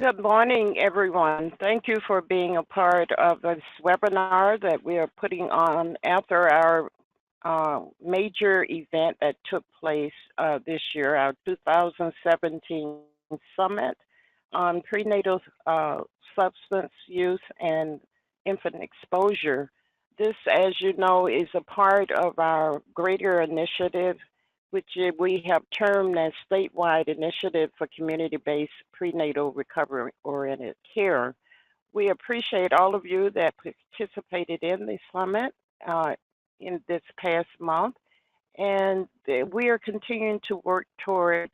Good morning, everyone. Thank you for being a part of this webinar that we are putting on after our major event that took place this year, our 2017 Summit on Prenatal Substance Use and Infant Exposure. This, as you know, is a part of our greater initiative, which we have termed as statewide initiative for community-based prenatal recovery-oriented care. We appreciate all of you that participated in the summit in this past month, and we are continuing to work toward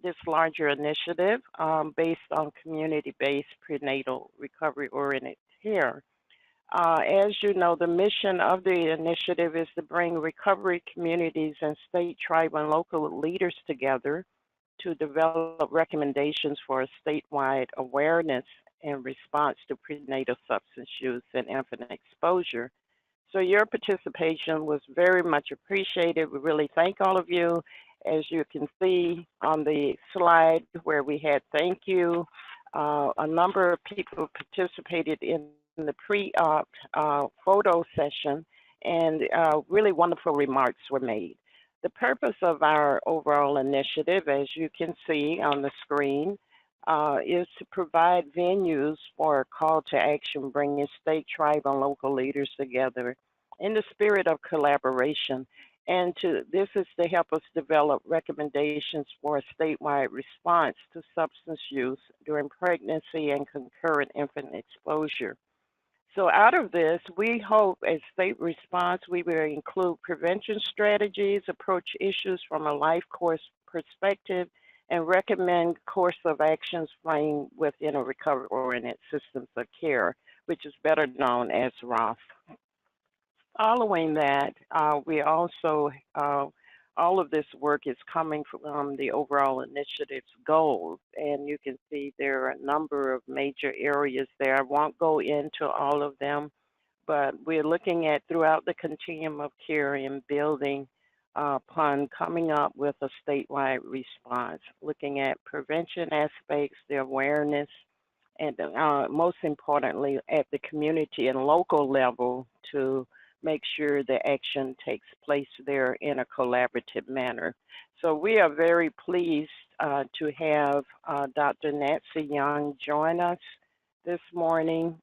this larger initiative based on community-based prenatal recovery-oriented care. As you know, the mission of the initiative is to bring recovery communities and state, tribal, and local leaders together to develop recommendations for a statewide awareness and response to prenatal substance use and infant exposure. So your participation was very much appreciated. We really thank all of you. As you can see on the slide where we had thank you, a number of people participated in the pre-op photo session, and really wonderful remarks were made. The purpose of our overall initiative, as you can see on the screen, is to provide venues for a call to action, bringing state, tribal, and local leaders together in the spirit of collaboration. And this is to help us develop recommendations for a statewide response to substance use during pregnancy and concurrent infant exposure. So out of this, we hope as state response, we will include prevention strategies, approach issues from a life course perspective, and recommend course of actions playing within a recovery-oriented systems of care, which is better known as ROS. Following that, we also, all of this work is coming from the overall initiative's goals, and you can see there are a number of major areas there. I won't go into all of them, but we're looking at throughout the continuum of care and building upon coming up with a statewide response, looking at prevention aspects, the awareness, and most importantly, at the community and local level to make sure the action takes place there in a collaborative manner. So we are very pleased to have Dr. Nancy Young join us this morning.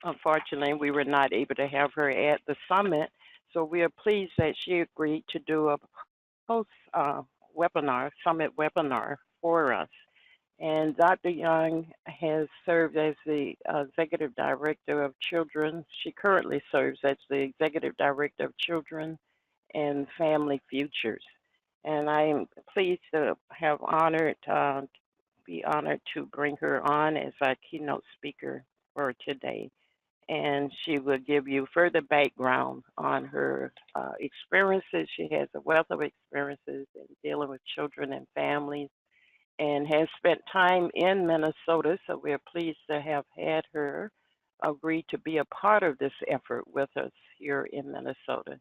Unfortunately, we were not able to have her at the summit, so we are pleased that she agreed to do a post-webinar, summit webinar for us. And Dr. Young has served as the Executive Director of Children. She currently serves as the Executive Director of Children and Family Futures. And I am pleased to have be honored to bring her on as our keynote speaker for today. And she will give you further background on her experiences. She has a wealth of experiences in dealing with children and families, and has spent time in Minnesota, so we're pleased to have had her agree to be a part of this effort with us here in Minnesota.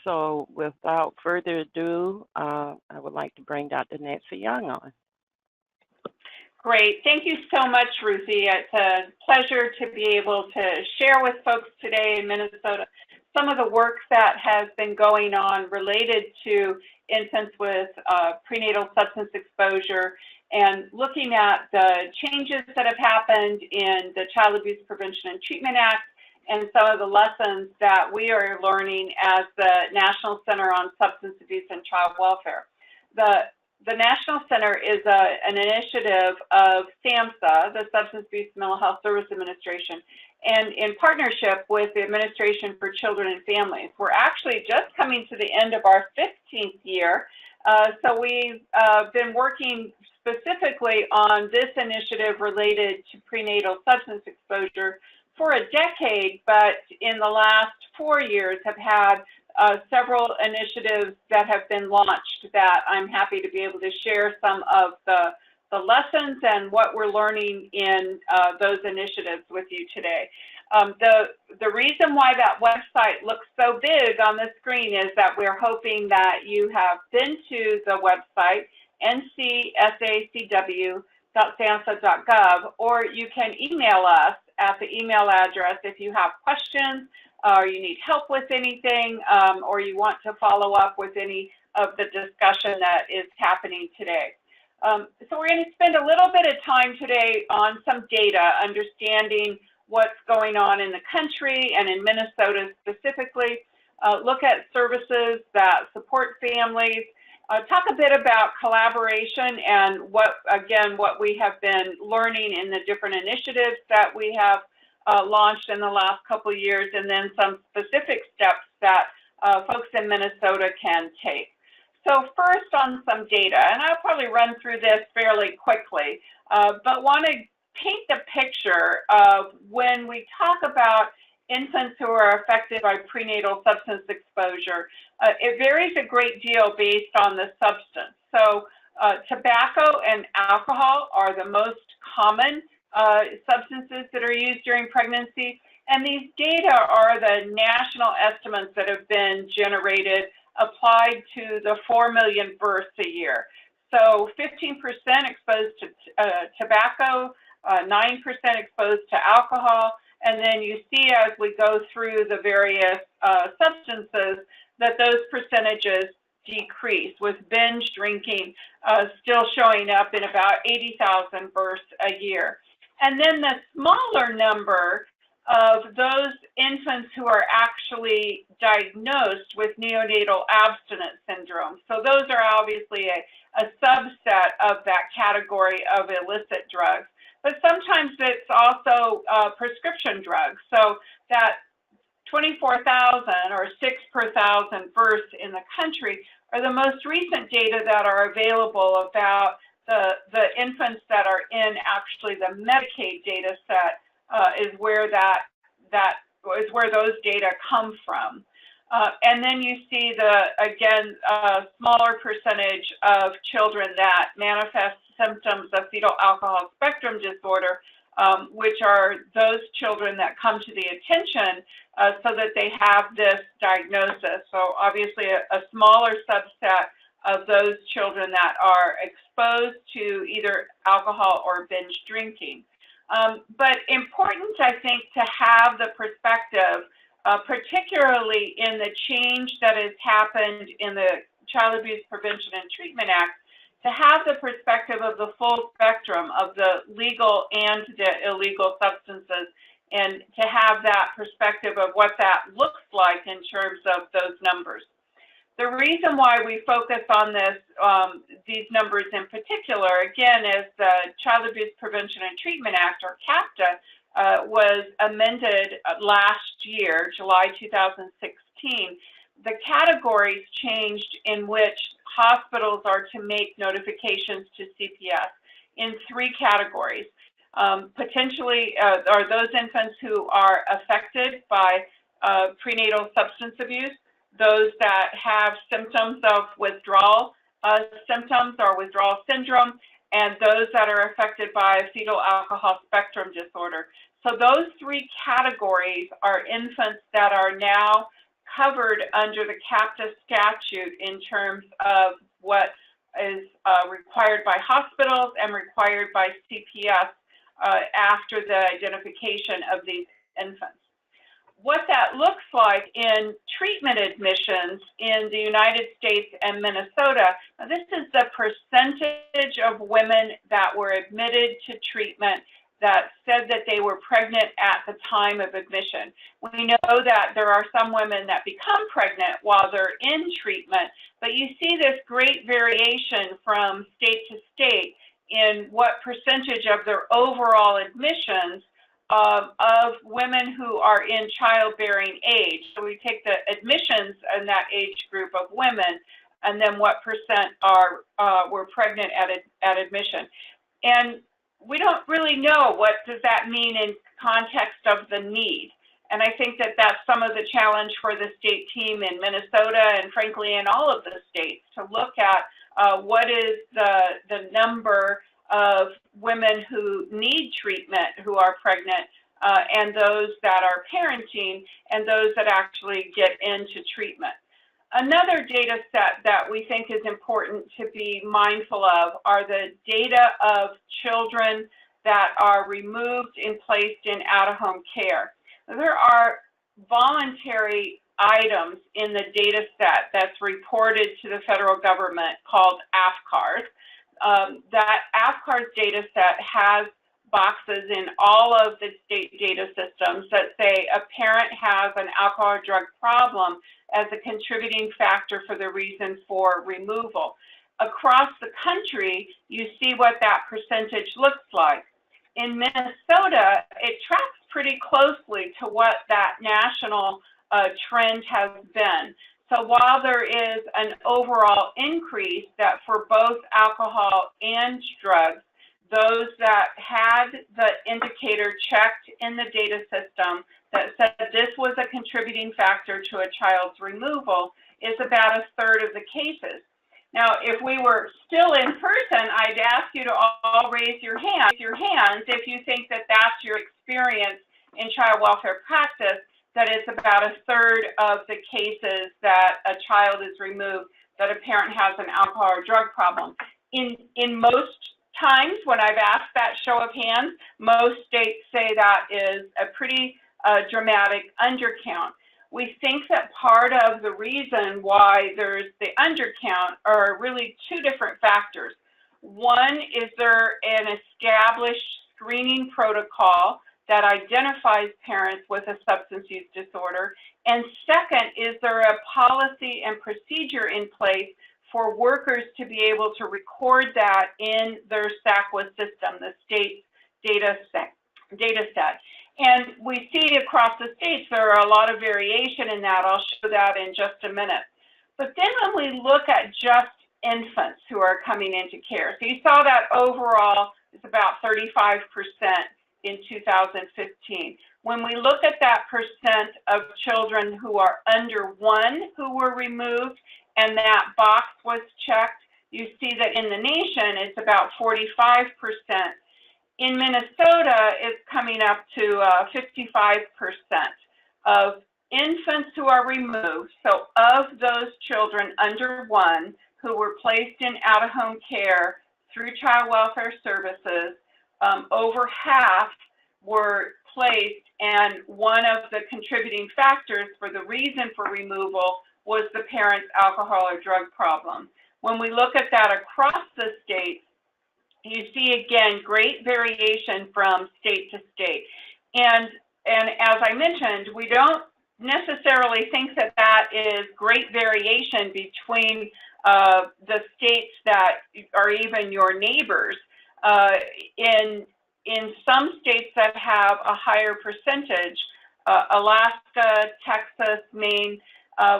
So without further ado, I would like to bring Dr. Nancy Young on. Great. Thank you so much, Ruthie. It's a pleasure to be able to share with folks today in Minnesota some of the work that has been going on related to infants with prenatal substance exposure, and looking at the changes that have happened in the Child Abuse Prevention and Treatment Act and some of the lessons that we are learning as the National Center on Substance Abuse and Child Welfare. The National Center is an initiative of SAMHSA, the Substance Abuse Mental Health Service Administration, and in partnership with the Administration for Children and Families. We're actually just coming to the end of our 15th year, so we've been working specifically on this initiative related to prenatal substance exposure for a decade, but in the last 4 years have had several initiatives that have been launched that I'm happy to be able to share some of the lessons and what we're learning in those initiatives with you today. The reason why that website looks so big on the screen is that we're hoping that you have been to the website, ncsacw.org, www.samhsa.gov, or you can email us at the email address if you have questions or you need help with anything, or you want to follow up with any of the discussion that is happening today. So we're going to spend a little bit of time today on some data, understanding what's going on in the country and in Minnesota specifically, look at services that support families, talk a bit about collaboration and what we have been learning in the different initiatives that we have launched in the last couple of years, and then some specific steps that folks in Minnesota can take. So first on some data, and I'll probably run through this fairly quickly, but want to paint the picture of when we talk about infants who are affected by prenatal substance exposure. It varies a great deal based on the substance. So tobacco and alcohol are the most common substances that are used during pregnancy, and these data are the national estimates that have been generated applied to the 4 million births a year. So 15% exposed to tobacco, 9% exposed to alcohol, and then you see as we go through the various substances that those percentages decrease, with binge drinking still showing up in about 80,000 births a year. And then the smaller number of those infants who are actually diagnosed with neonatal abstinence syndrome. So those are obviously a subset of that category of illicit drugs. But sometimes it's also prescription drugs. So that 24,000 or 6 per 1,000 births in the country are the most recent data that are available about the infants that are in actually the Medicaid data set is where where those data come from. And then you see again, smaller percentage of children that manifest symptoms of fetal alcohol spectrum disorder, which are those children that come to the attention so that they have this diagnosis. So obviously a smaller subset of those children that are exposed to either alcohol or binge drinking. But important, I think, to have the perspective, particularly in the change that has happened in the Child Abuse Prevention and Treatment Act, to have the perspective of the full spectrum of the legal and the illegal substances, and to have that perspective of what that looks like in terms of those numbers. The reason why we focus on these numbers in particular, again, is the Child Abuse Prevention and Treatment Act, or CAPTA, was amended last year, July 2016. The categories changed in which hospitals are to make notifications to CPS in 3 categories. Potentially are those infants who are affected by prenatal substance abuse, those that have symptoms of withdrawal symptoms or withdrawal syndrome, and those that are affected by fetal alcohol spectrum disorder. So those 3 categories are infants that are now covered under the CAPTA statute in terms of what is required by hospitals and required by CPS after the identification of these infants. What that looks like in treatment admissions in the United States and Minnesota, now this is the percentage of women that were admitted to treatment that said that they were pregnant at the time of admission. We know that there are some women that become pregnant while they're in treatment, but you see this great variation from state to state in what percentage of their overall admissions of women who are in childbearing age. So we take the admissions in that age group of women, and then what percent were pregnant at admission. And we don't really know what does that mean in context of the need. And I think that that's some of the challenge for the state team in Minnesota and frankly in all of the states, to look at what is the number of women who need treatment who are pregnant and those that are parenting and those that actually get into treatment. Another data set that we think is important to be mindful of are the data of children that are removed and placed in out-of-home care. There are voluntary items in the data set that's reported to the federal government called AFCARS. That AFCARS data set has boxes in all of the state data systems that say a parent has an alcohol or drug problem as a contributing factor for the reason for removal. Across the country, you see what that percentage looks like. In Minnesota, it tracks pretty closely to what that national trend has been. So while there is an overall increase that for both alcohol and drugs, those that had the indicator checked in the data system that said this was a contributing factor to a child's removal is about a third of the cases. Now, if we were still in person, I'd ask you to all raise your hands if you think that that's your experience in child welfare practice, that it's about a third of the cases that a child is removed that a parent has an alcohol or drug problem. In most times when I've asked that show of hands, most states say that is a pretty dramatic undercount. We think that part of the reason why there's the undercount are really two different factors. One, is there an established screening protocol that identifies parents with a substance use disorder? And second, is there a policy and procedure in place for workers to be able to record that in their SACWA system, the state data set? And we see across the states there are a lot of variation in that. I'll show that in just a minute. But then when we look at just infants who are coming into care, so you saw that overall is about 35% in 2015. When we look at that percent of children who are under 1 who were removed and that box was checked, you see that in the nation it's about 45%. In Minnesota, it's coming up to 55% of infants who are removed. So of those children under 1 who were placed in out-of-home care through child welfare services, over half were placed, and one of the contributing factors for the reason for removal was the parent's alcohol or drug problem. When we look at that across the states, you see again great variation from state to state. And as I mentioned, we don't necessarily think that that is great variation between the states that are even your neighbors. In some states that have a higher percentage, Alaska, Texas, Maine,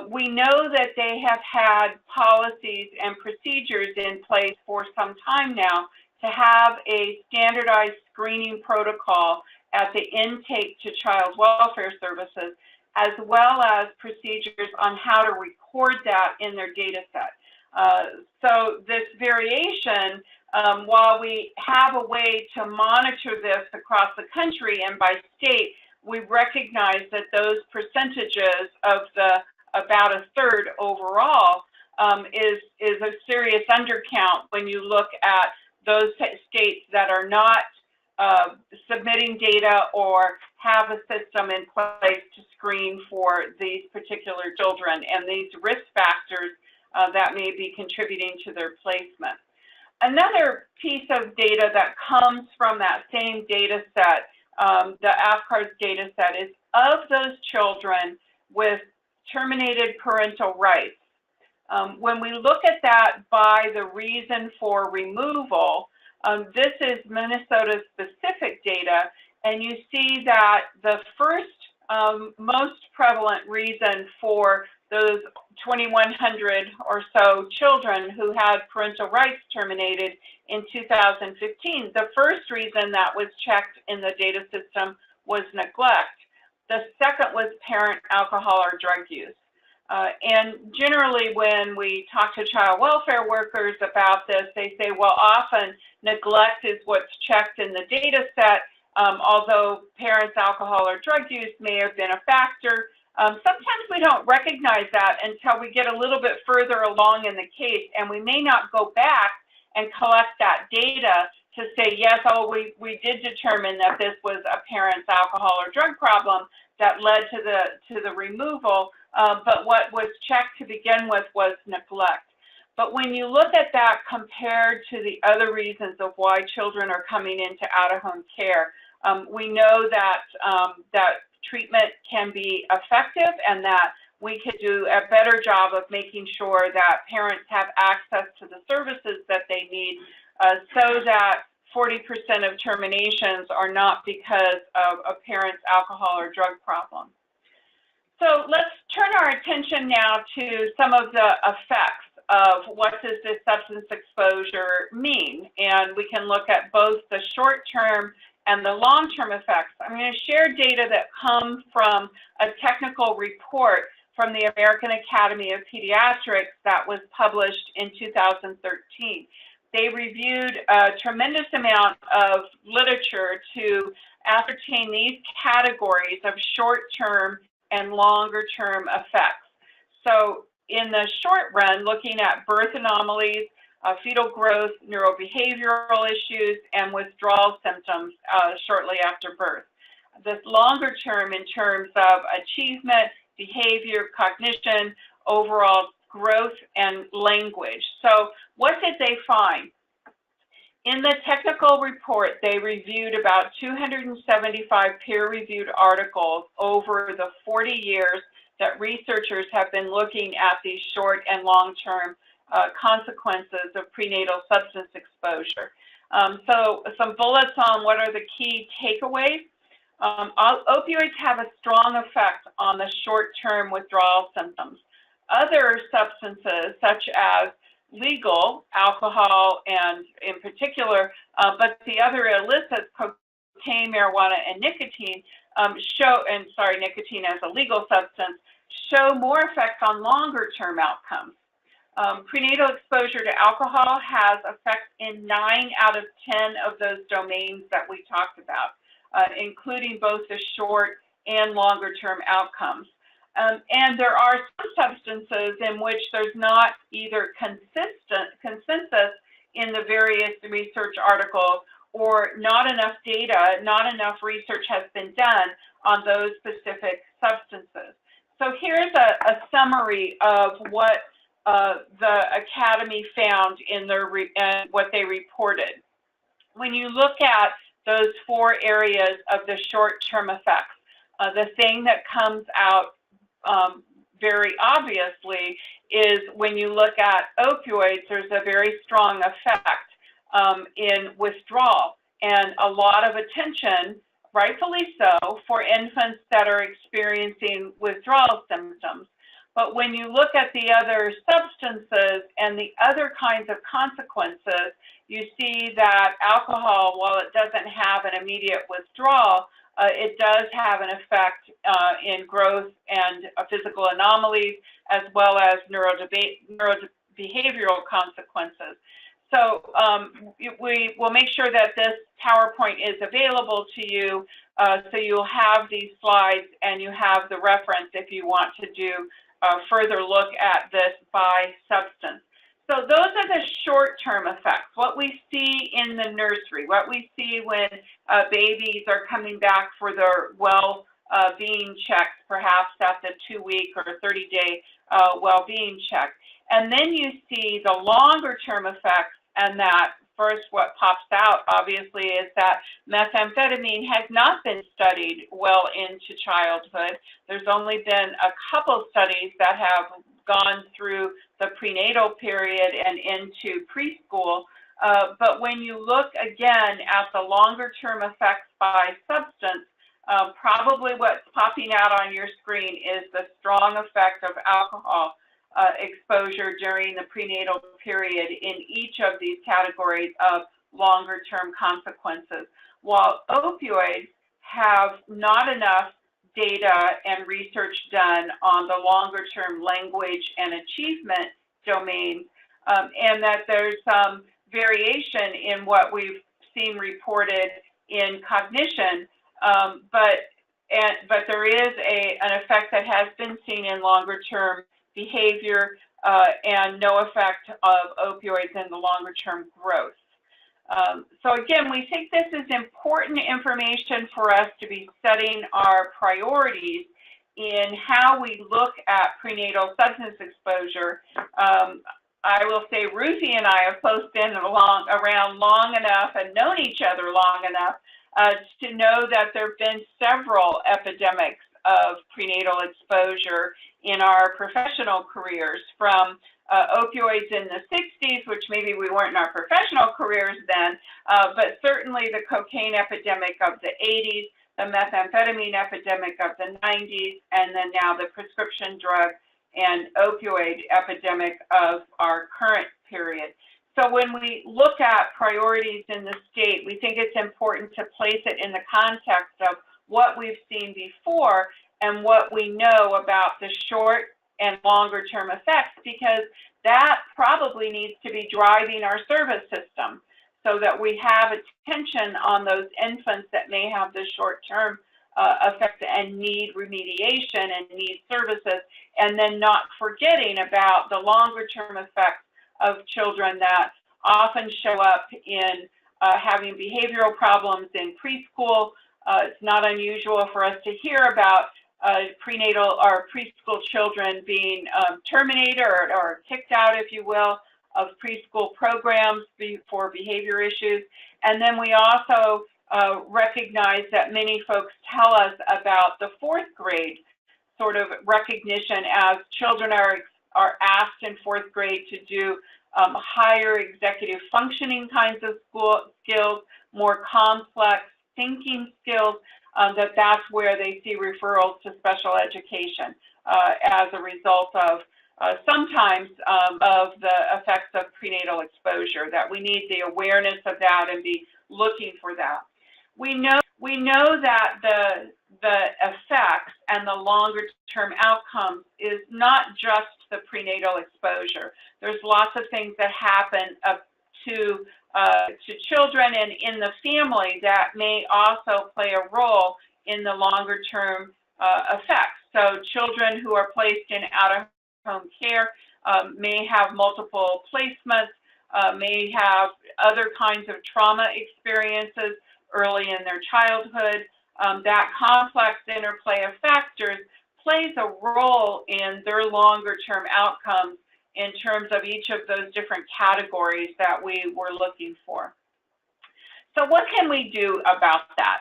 we know that they have had policies and procedures in place for some time now to have a standardized screening protocol at the intake to child welfare services, as well as procedures on how to record that in their data set. So this variation, while we have a way to monitor this across the country and by state, we recognize that those percentages of the about a third overall is a serious undercount when you look at those states that are not submitting data or have a system in place to screen for these particular children and these risk factors that may be contributing to their placement. Another piece of data that comes from that same data set, the AFCARS data set, is of those children with terminated parental rights. When we look at that by the reason for removal, this is Minnesota specific data, and you see that the first most prevalent reason for those 2,100 or so children who had parental rights terminated in 2015, the first reason that was checked in the data system was neglect. The second was parent alcohol or drug use. And generally when we talk to child welfare workers about this, they say, well, often neglect is what's checked in the data set, although parents' alcohol or drug use may have been a factor, Sometimes we don't recognize that until we get a little bit further along in the case, and we may not go back and collect that data to say, yes, oh, we did determine that this was a parent's alcohol or drug problem that led to the removal, but what was checked to begin with was neglect. But when you look at that compared to the other reasons of why children are coming into out-of-home care, we know that that treatment can be effective and that we could do a better job of making sure that parents have access to the services that they need so that 40% of terminations are not because of a parent's alcohol or drug problem. So let's turn our attention now to some of the effects of what does this substance exposure mean. And we can look at both the short-term and the long-term effects. I'm going to share data that come from a technical report from the American Academy of Pediatrics that was published in 2013. They reviewed a tremendous amount of literature to ascertain these categories of short-term and longer-term effects. So in the short run, looking at birth anomalies, fetal growth, neurobehavioral issues, and withdrawal symptoms shortly after birth. This longer term in terms of achievement, behavior, cognition, overall growth, and language. So what did they find? In the technical report, they reviewed about 275 peer-reviewed articles over the 40 years that researchers have been looking at these short and long-term consequences of prenatal substance exposure. So some bullets on what are the key takeaways. Opioids have a strong effect on the short-term withdrawal symptoms. Other substances, such as legal alcohol and in particular, but the other illicit, cocaine, marijuana, and nicotine, nicotine as a legal substance, show more effects on longer-term outcomes. Prenatal exposure to alcohol has effects in 9 out of 10 of those domains that we talked about, including both the short and longer-term outcomes. And there are some substances in which there's not either consensus in the various research articles or not enough data, not enough research has been done on those specific substances. So here's a summary of what the Academy found in their what they reported. When you look at those 4 areas of the short-term effects, the thing that comes out very obviously is when you look at opioids, there's a very strong effect in withdrawal and a lot of attention, rightfully so, for infants that are experiencing withdrawal symptoms. But when you look at the other substances and the other kinds of consequences, you see that alcohol, while it doesn't have an immediate withdrawal, it does have an effect in growth and physical anomalies, as well as neurobehavioral consequences. So we will make sure that this PowerPoint is available to you, so you'll have these slides and you have the reference if you want to do a further look at this by substance. So those are the short-term effects, what we see in the nursery, what we see when babies are coming back for their well-being checks, perhaps at the 2-week or 30-day well-being check. And then you see the longer-term effects, and that first what pops out, obviously, is that methamphetamine has not been studied well into childhood. There's only been a couple studies that have gone through the prenatal period and into preschool. But when you look again at the longer term effects by substance, probably what's popping out on your screen is the strong effect of alcohol exposure during the prenatal period in each of these categories of longer term consequences. While opioids have not enough data and research done on the longer term language and achievement domains, and that there's some variation in what we've seen reported in cognition, but but there is an effect that has been seen in longer-term behavior and no effect of opioids in the longer-term growth. So again, we think this is important information for us to be setting our priorities in how we look at prenatal substance exposure. I will say Ruthie and I have both been around long enough and known each other long enough to know that there have been several epidemics of prenatal exposure in our professional careers, from opioids in the 60s, which maybe we weren't in our professional careers then, but certainly the cocaine epidemic of the 80s, the methamphetamine epidemic of the 90s, and then now the prescription drug and opioid epidemic of our current period. So when we look at priorities in the state, we think it's important to place it in the context of what we've seen before and what we know about the short and longer term effects, because that probably needs to be driving our service system so that we have attention on those infants that may have the short term effect and need remediation and need services, and then not forgetting about the longer term effects of children that often show up in having behavioral problems in preschool. It's not unusual for us to hear about prenatal or preschool children being terminated or kicked out, if you will, of preschool programs for behavior issues. And then we also recognize that many folks tell us about the fourth grade sort of recognition, as children are asked in fourth grade to do higher executive functioning kinds of skills, more complex thinking skills, that's where they see referrals to special education as a result of sometimes of the effects of prenatal exposure, that we need the awareness of that and be looking for that. We know that the effects and the longer term outcomes is not just the prenatal exposure. There's lots of things that happen to children and in the family that may also play a role in the longer term effects. So children who are placed in out-of-home care may have multiple placements, may have other kinds of trauma experiences early in their childhood. That complex interplay of factors plays a role in their longer term outcomes in terms of each of those different categories that we were looking for. So what can we do about that?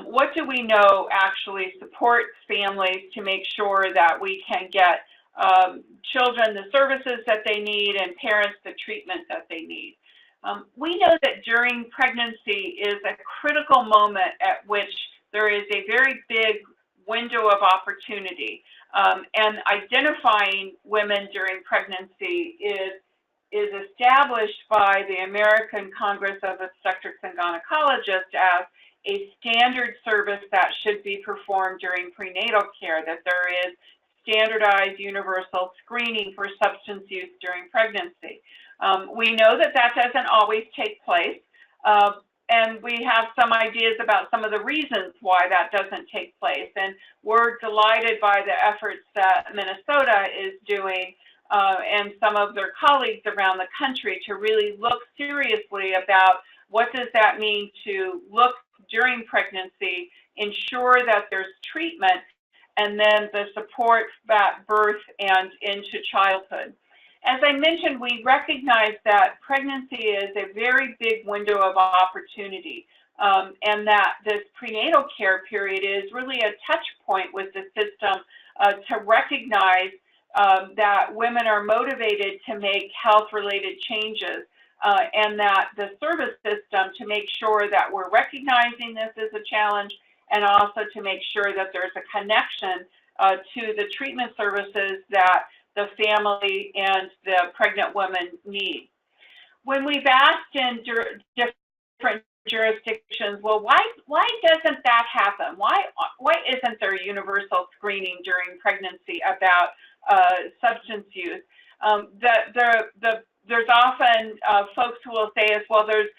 What do we know actually supports families to make sure that we can get children the services that they need and parents the treatment that they need? We know that during pregnancy is a critical moment at which there is a very big window of opportunity, and identifying women during pregnancy is established by the American Congress of Obstetrics and Gynecologists as a standard service that should be performed during prenatal care, that there is standardized universal screening for substance use during pregnancy. We know that that doesn't always take place, and we have some ideas about some of the reasons why that doesn't take place. And we're delighted by the efforts that Minnesota is doing and some of their colleagues around the country to really look seriously about what does that mean to look during pregnancy, ensure that there's treatment, and then the support at birth and into childhood. As I mentioned, we recognize that pregnancy is a very big window of opportunity, and that this prenatal care period is really a touch point with the system to recognize that women are motivated to make health-related changes, and that the service system to make sure that we're recognizing this as a challenge, and also to make sure that there's a connection to the treatment services that the family and the pregnant woman need. When we've asked in different jurisdictions, well, why doesn't that happen? Why isn't there universal screening during pregnancy about substance use? The there's often folks who will say as well, there's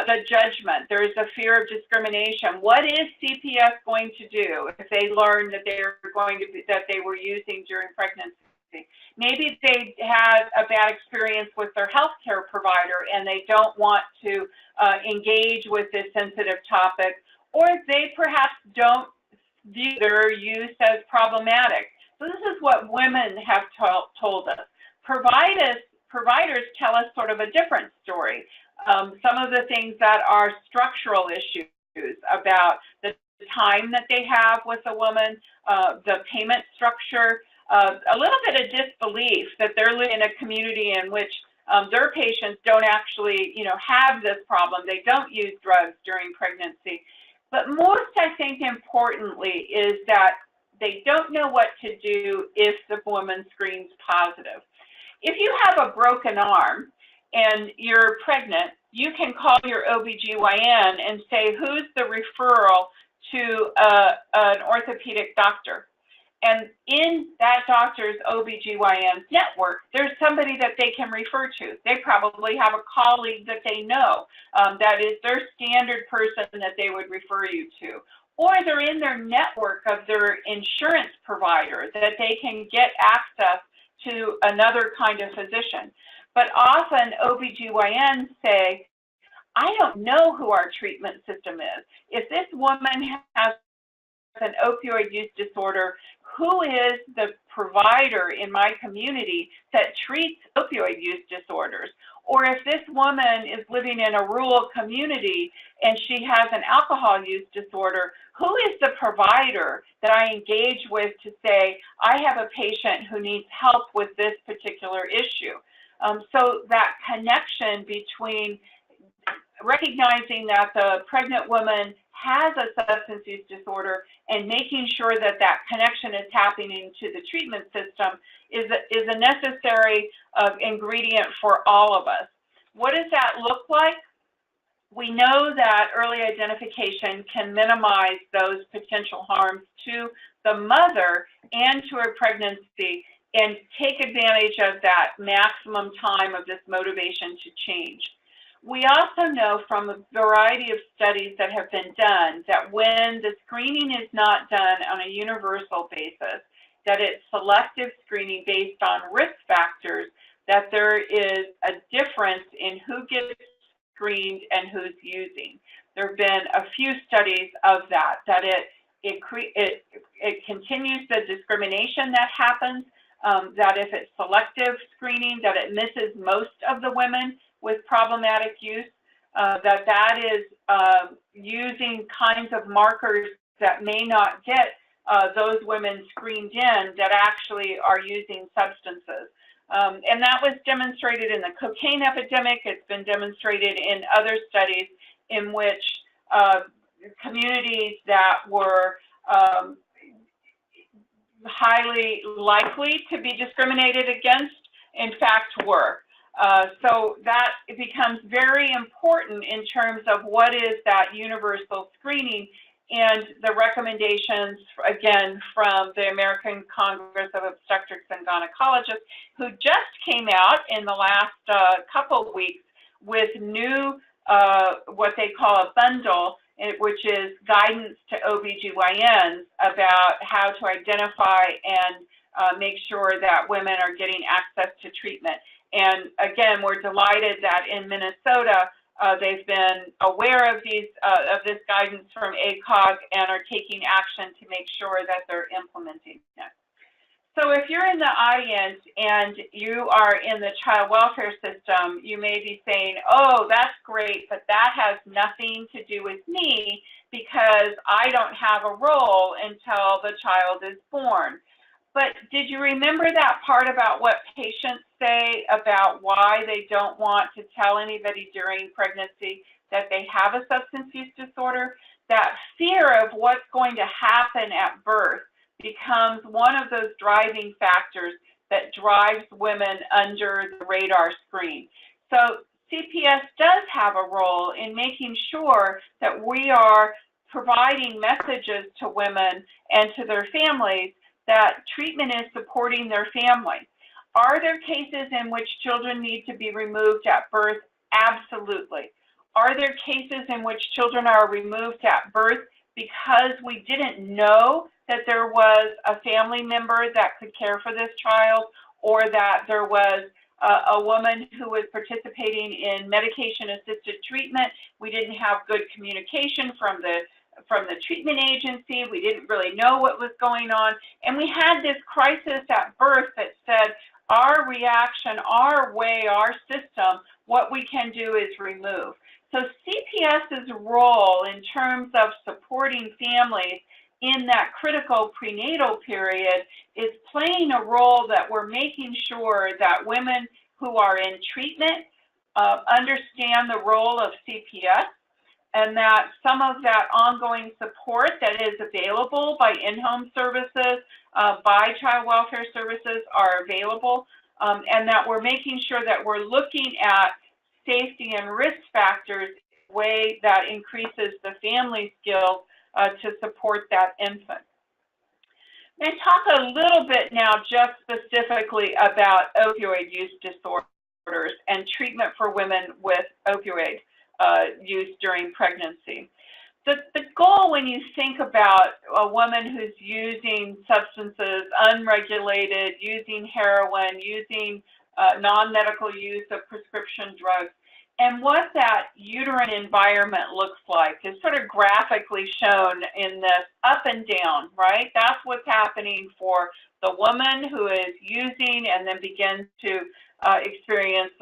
the judgment, there's a fear of discrimination. What is CPS going to do if they learn that they were using during pregnancy? Maybe they had a bad experience with their healthcare provider and they don't want to engage with this sensitive topic, or they perhaps don't view their use as problematic. So this is what women have told us. Providers tell us sort of a different story. Some of the things that are structural issues about the time that they have with a woman, the payment structure, a little bit of disbelief that they're living in a community in which their patients don't actually, have this problem. They don't use drugs during pregnancy. But most, I think, importantly, is that they don't know what to do if the woman screens positive. If you have a broken arm and you're pregnant, you can call your OBGYN and say, who's the referral to an orthopedic doctor? And in that doctor's OBGYN's network, there's somebody that they can refer to. They probably have a colleague that they know that is their standard person that they would refer you to. Or they're in their network of their insurance provider that they can get access to another kind of physician. But often OBGYNs say, I don't know who our treatment system is. If this woman has an opioid use disorder, who is the provider in my community that treats opioid use disorders? Or if this woman is living in a rural community and she has an alcohol use disorder, who is the provider that I engage with to say, I have a patient who needs help with this particular issue? So that connection between recognizing that the pregnant woman has a substance use disorder and making sure that that connection is happening to the treatment system is a necessary ingredient for all of us. What does that look like? We know that early identification can minimize those potential harms to the mother and to her pregnancy and take advantage of that maximum time of this motivation to change. We also know from a variety of studies that have been done that when the screening is not done on a universal basis, that it's selective screening based on risk factors, that there is a difference in who gets screened and who's using. There have been a few studies of that it continues the discrimination that happens, that if it's selective screening, that it misses most of the women with problematic use, that is using kinds of markers that may not get those women screened in that actually are using substances. And that was demonstrated in the cocaine epidemic. It's been demonstrated in other studies in which communities that were highly likely to be discriminated against, in fact, were. So that it becomes very important in terms of what is that universal screening and the recommendations, again, from the American Congress of Obstetrics and Gynecologists, who just came out in the last couple of weeks with new, what they call a bundle, which is guidance to OBGYNs about how to identify and make sure that women are getting access to treatment. And again, we're delighted that in Minnesota, they've been aware of this guidance from ACOG and are taking action to make sure that they're implementing it. So if you're in the audience and you are in the child welfare system, you may be saying, oh, that's great, but that has nothing to do with me because I don't have a role until the child is born. But did you remember that part about what patients say about why they don't want to tell anybody during pregnancy that they have a substance use disorder? That fear of what's going to happen at birth becomes one of those driving factors that drives women under the radar screen. So CPS does have a role in making sure that we are providing messages to women and to their families that treatment is supporting their family. Are there cases in which children need to be removed at birth? Absolutely. Are there cases in which children are removed at birth because we didn't know that there was a family member that could care for this child, or that there was a woman who was participating in medication-assisted treatment? We didn't have good communication from the treatment agency. We didn't really know what was going on. And we had this crisis at birth that said, our reaction, our way, our system, what we can do is remove. So CPS's role in terms of supporting families in that critical prenatal period is playing a role that we're making sure that women who are in treatment understand the role of CPS, and that some of that ongoing support that is available by in-home services, by child welfare services are available, and that we're making sure that we're looking at safety and risk factors in a way that increases the family skills to support that infant. I'm going to talk a little bit now just specifically about opioid use disorders and treatment for women with opioid use during pregnancy. The goal when you think about a woman who's using substances, unregulated, using heroin, using non-medical use of prescription drugs, and what that uterine environment looks like is sort of graphically shown in this up and down, right? That's what's happening for the woman who is using and then begins to experience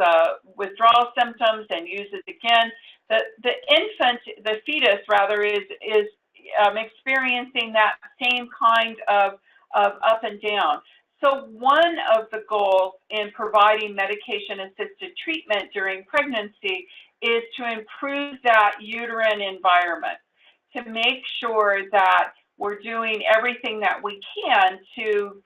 withdrawal symptoms and uses again. The infant, the fetus rather, is experiencing that same kind of up and down. So one of the goals in providing medication-assisted treatment during pregnancy is to improve that uterine environment, to make sure that we're doing everything that we can to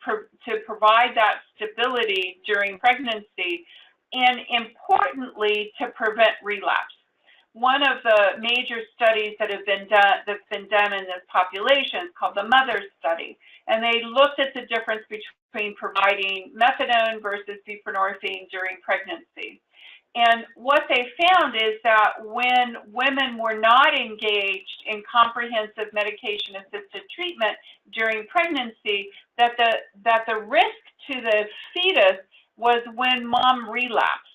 provide that stability during pregnancy, and importantly, to prevent relapse. One of the major studies that's been done in this population is called the Mother Study, and they looked at the difference between providing methadone versus buprenorphine during pregnancy. And what they found is that when women were not engaged in comprehensive medication-assisted treatment during pregnancy, that the risk to the fetus was when mom relapsed.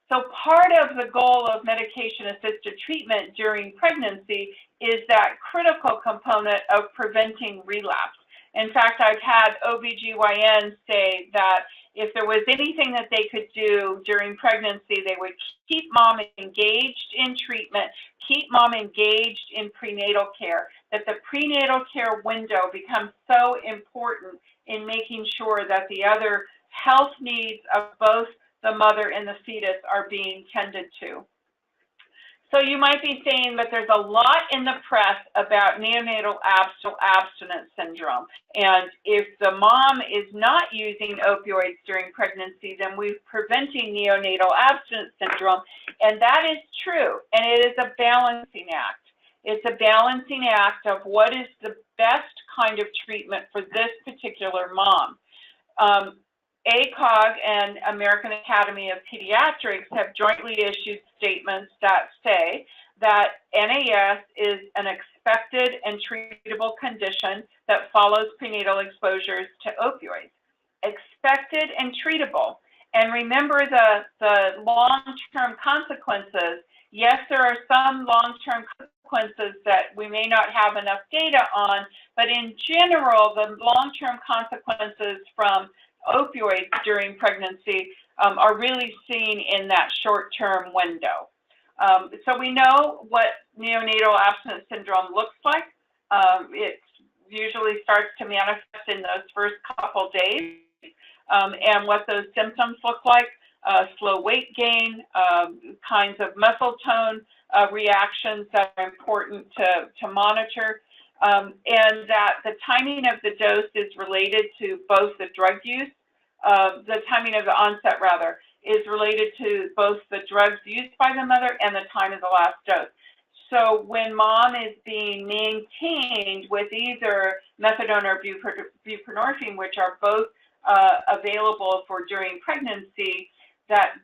So part of the goal of medication-assisted treatment during pregnancy is that critical component of preventing relapse. In fact, I've had OBGYNs say that if there was anything that they could do during pregnancy, they would keep mom engaged in treatment, keep mom engaged in prenatal care, that the prenatal care window becomes so important in making sure that the other health needs of both the mother and the fetus are being tended to. So you might be saying that there's a lot in the press about neonatal abstinence syndrome. And if the mom is not using opioids during pregnancy, then we're preventing neonatal abstinence syndrome. And that is true. And it is a balancing act. It's a balancing act of what is the best kind of treatment for this particular mom. ACOG and American Academy of Pediatrics have jointly issued statements that say that NAS is an expected and treatable condition that follows prenatal exposures to opioids. Expected and treatable. And remember the long-term consequences. Yes, there are some long-term consequences that we may not have enough data on, but in general, the long-term consequences from opioids during pregnancy are really seen in that short-term window. So we know what neonatal abstinence syndrome looks like. It usually starts to manifest in those first couple days, and what those symptoms look like: slow weight gain, kinds of muscle tone reactions that are important to monitor. And that the timing of the dose is related to both the drug use, the timing of the onset rather, is related to both the drugs used by the mother and the time of the last dose. So when mom is being maintained with either methadone or buprenorphine, which are both available for during pregnancy, that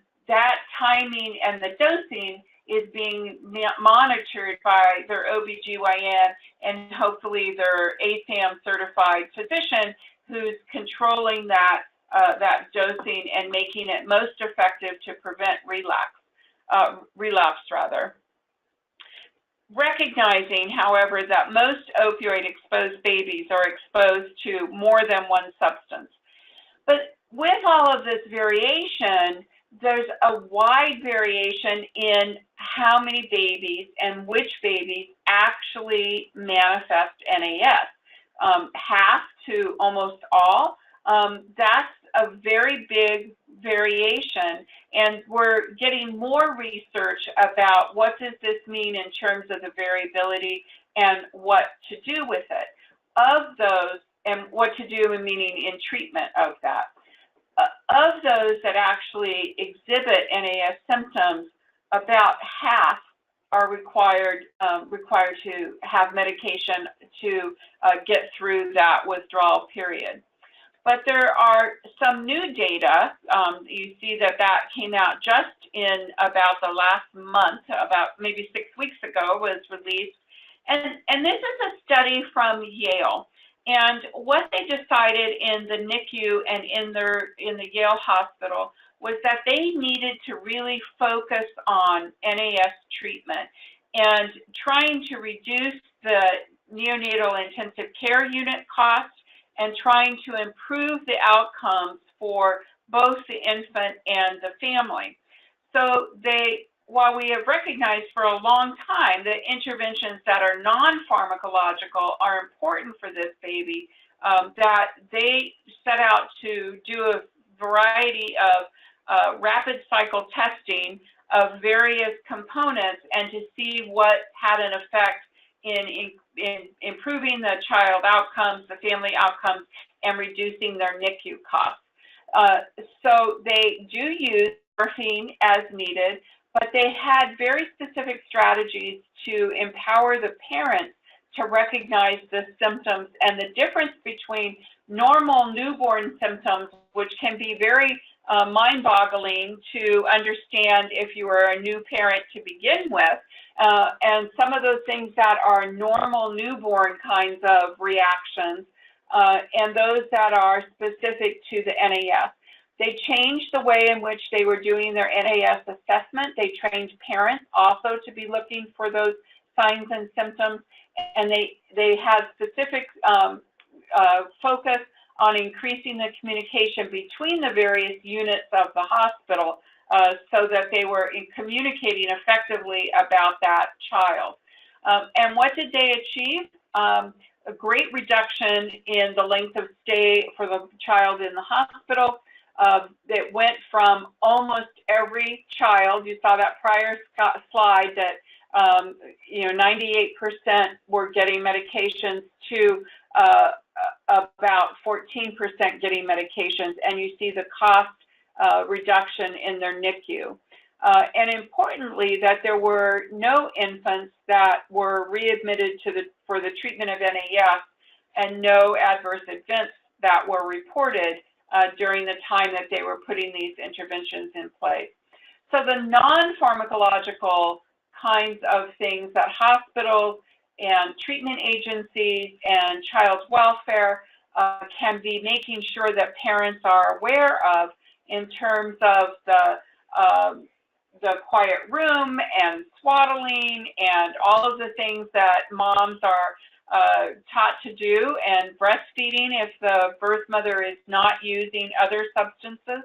timing and the dosing is being monitored by their OBGYN and hopefully their ASAM certified physician who's controlling that dosing and making it most effective to prevent relapse rather. Recognizing, however, that most opioid-exposed babies are exposed to more than one substance. But with all of this variation, there's a wide variation in how many babies and which babies actually manifest NAS. Half to almost all. That's a very big variation, and we're getting more research about what does this mean in terms of the variability and what to do with it. Of those, and what to do in meaning in treatment of that. Of those that actually exhibit NAS symptoms, about half are required to have medication to get through that withdrawal period. But there are some new data. You see that came out just in about the last month, about maybe 6 weeks ago was released. And this is a study from Yale. And what they decided in the NICU and in the Yale hospital was that they needed to really focus on NAS treatment and trying to reduce the neonatal intensive care unit costs and trying to improve the outcomes for both the infant and the family. So while we have recognized for a long time that interventions that are non-pharmacological are important for this baby, that they set out to do a variety of rapid cycle testing of various components and to see what had an effect in improving the child outcomes, the family outcomes, and reducing their NICU costs. So they do use morphine as needed, but they had very specific strategies to empower the parents to recognize the symptoms and the difference between normal newborn symptoms, which can be very mind-boggling to understand if you are a new parent to begin with, and some of those things that are normal newborn kinds of reactions, and those that are specific to the NAS. They changed the way in which they were doing their NAS assessment. They trained parents also to be looking for those signs and symptoms, and they had specific focus on increasing the communication between the various units of the hospital so that they were communicating effectively about that child. And what did they achieve? A great reduction in the length of stay for the child in the hospital. That went from almost every child, you saw that prior slide that 98% were getting medications to about 14% getting medications, and you see the cost reduction in their NICU. And importantly, that there were no infants that were readmitted for the treatment of NAS and no adverse events that were reported during the time that they were putting these interventions in place. So the non-pharmacological kinds of things that hospitals and treatment agencies and child welfare can be making sure that parents are aware of in terms of the quiet room and swaddling and all of the things that moms are taught to do, and breastfeeding if the birth mother is not using other substances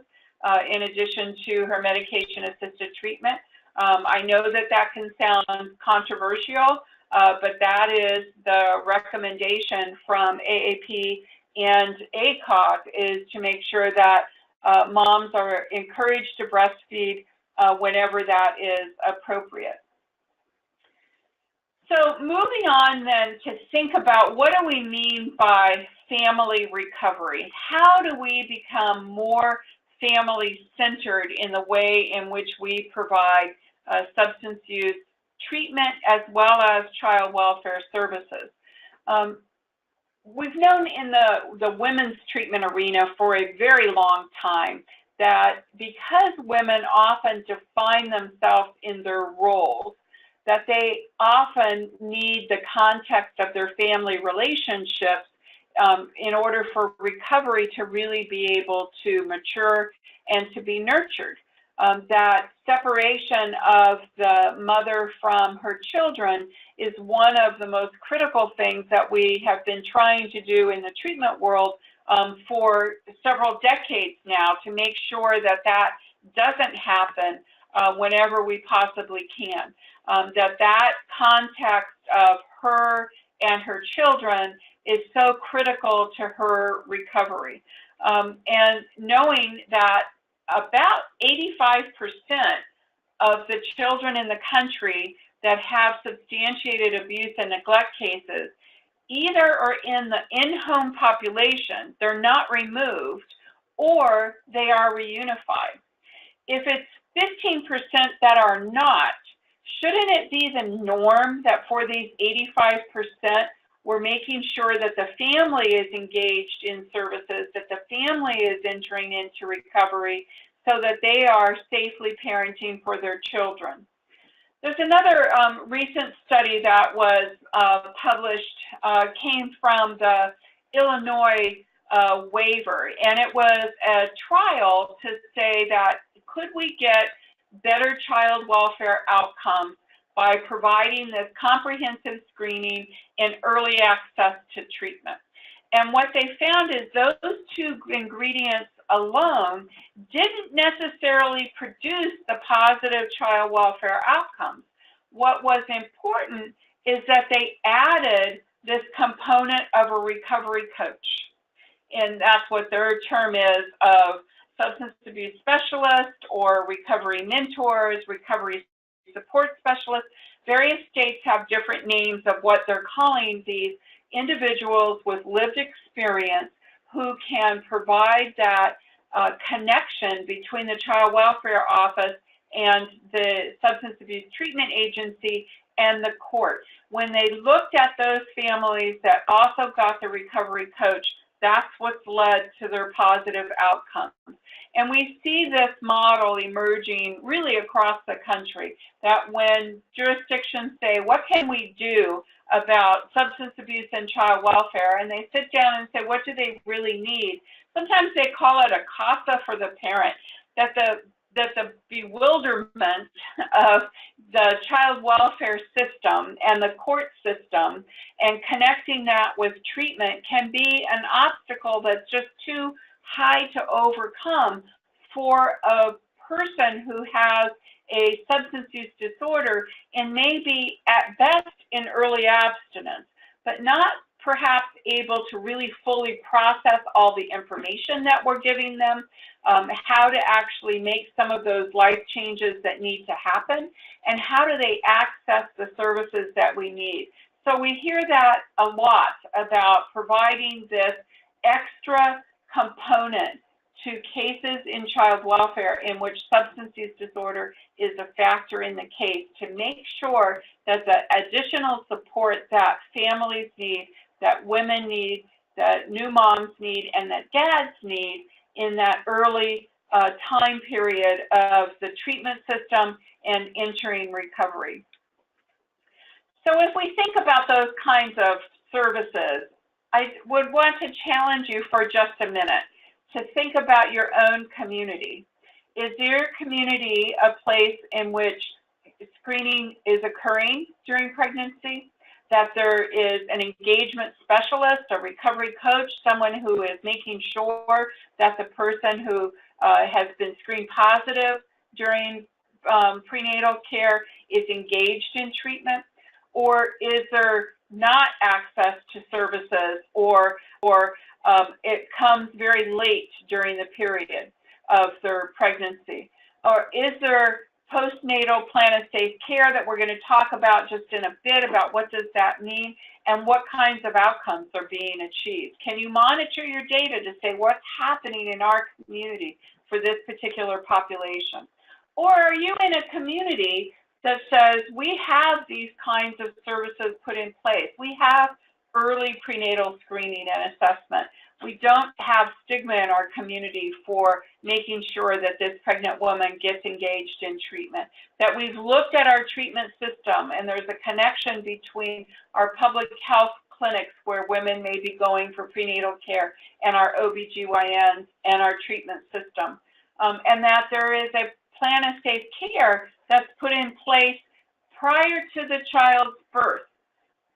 in addition to her medication-assisted treatment. I know that can sound controversial, but that is the recommendation from AAP and ACOG, is to make sure that moms are encouraged to breastfeed whenever that is appropriate. So moving on then to think about what do we mean by family recovery? How do we become more family-centered in the way in which we provide substance use treatment as well as child welfare services? we've known in the women's treatment arena for a very long time that because women often define themselves in their roles, that they often need the context of their family relationships in order for recovery to really be able to mature and to be nurtured. That separation of the mother from her children is one of the most critical things that we have been trying to do in the treatment world for several decades now, to make sure that that doesn't happen whenever we possibly can. That context of her and her children is so critical to her recovery. And knowing that about 85% of the children in the country that have substantiated abuse and neglect cases either are in the in-home population, they're not removed, or they are reunified. If it's 15% that are not, shouldn't it be the norm that for these 85%, we're making sure that the family is engaged in services, that the family is entering into recovery so that they are safely parenting for their children? There's another recent study that was published, came from the Illinois waiver, and it was a trial to say that could we get better child welfare outcomes by providing this comprehensive screening and early access to treatment. And what they found is those two ingredients alone didn't necessarily produce the positive child welfare outcomes. What was important is that they added this component of a recovery coach. And that's what their term is, of substance abuse specialist or recovery mentors, recovery support specialists. Various states have different names of what they're calling these individuals with lived experience who can provide that connection between the Child Welfare Office and the Substance Abuse Treatment Agency and the court. When they looked at those families that also got the recovery coach, that's what's led to their positive outcomes. And we see this model emerging really across the country, that when jurisdictions say, what can we do about substance abuse and child welfare, and they sit down and say, what do they really need? Sometimes they call it a CAPTA for the parent, that the bewilderment of the child welfare system and the court system and connecting that with treatment can be an obstacle that's just too high to overcome for a person who has a substance use disorder and may be at best in early abstinence, but not perhaps able to really fully process all the information that we're giving them, how to actually make some of those life changes that need to happen, and how do they access the services that we need. So we hear that a lot about providing this extra component to cases in child welfare in which substance use disorder is a factor in the case, to make sure that the additional support that families need, that women need, that new moms need, and that dads need in that early time period of the treatment system and entering recovery. So if we think about those kinds of services, I would want to challenge you for just a minute to think about your own community. Is your community a place in which screening is occurring during pregnancy? That there is an engagement specialist, a recovery coach, someone who is making sure that the person who has been screened positive during prenatal care is engaged in treatment? Or is there not access to services, or it comes very late during the period of their pregnancy? Or is there postnatal plan of safe care that we're going to talk about just in a bit about what does that mean and what kinds of outcomes are being achieved? Can you monitor your data to say what's happening in our community for this particular population? Or are you in a community that says we have these kinds of services put in place? We have early prenatal screening and assessment. We don't have stigma in our community for making sure that this pregnant woman gets engaged in treatment, that we've looked at our treatment system, and there's a connection between our public health clinics where women may be going for prenatal care and our OBGYNs and our treatment system, and that there is a plan of safe care that's put in place prior to the child's birth.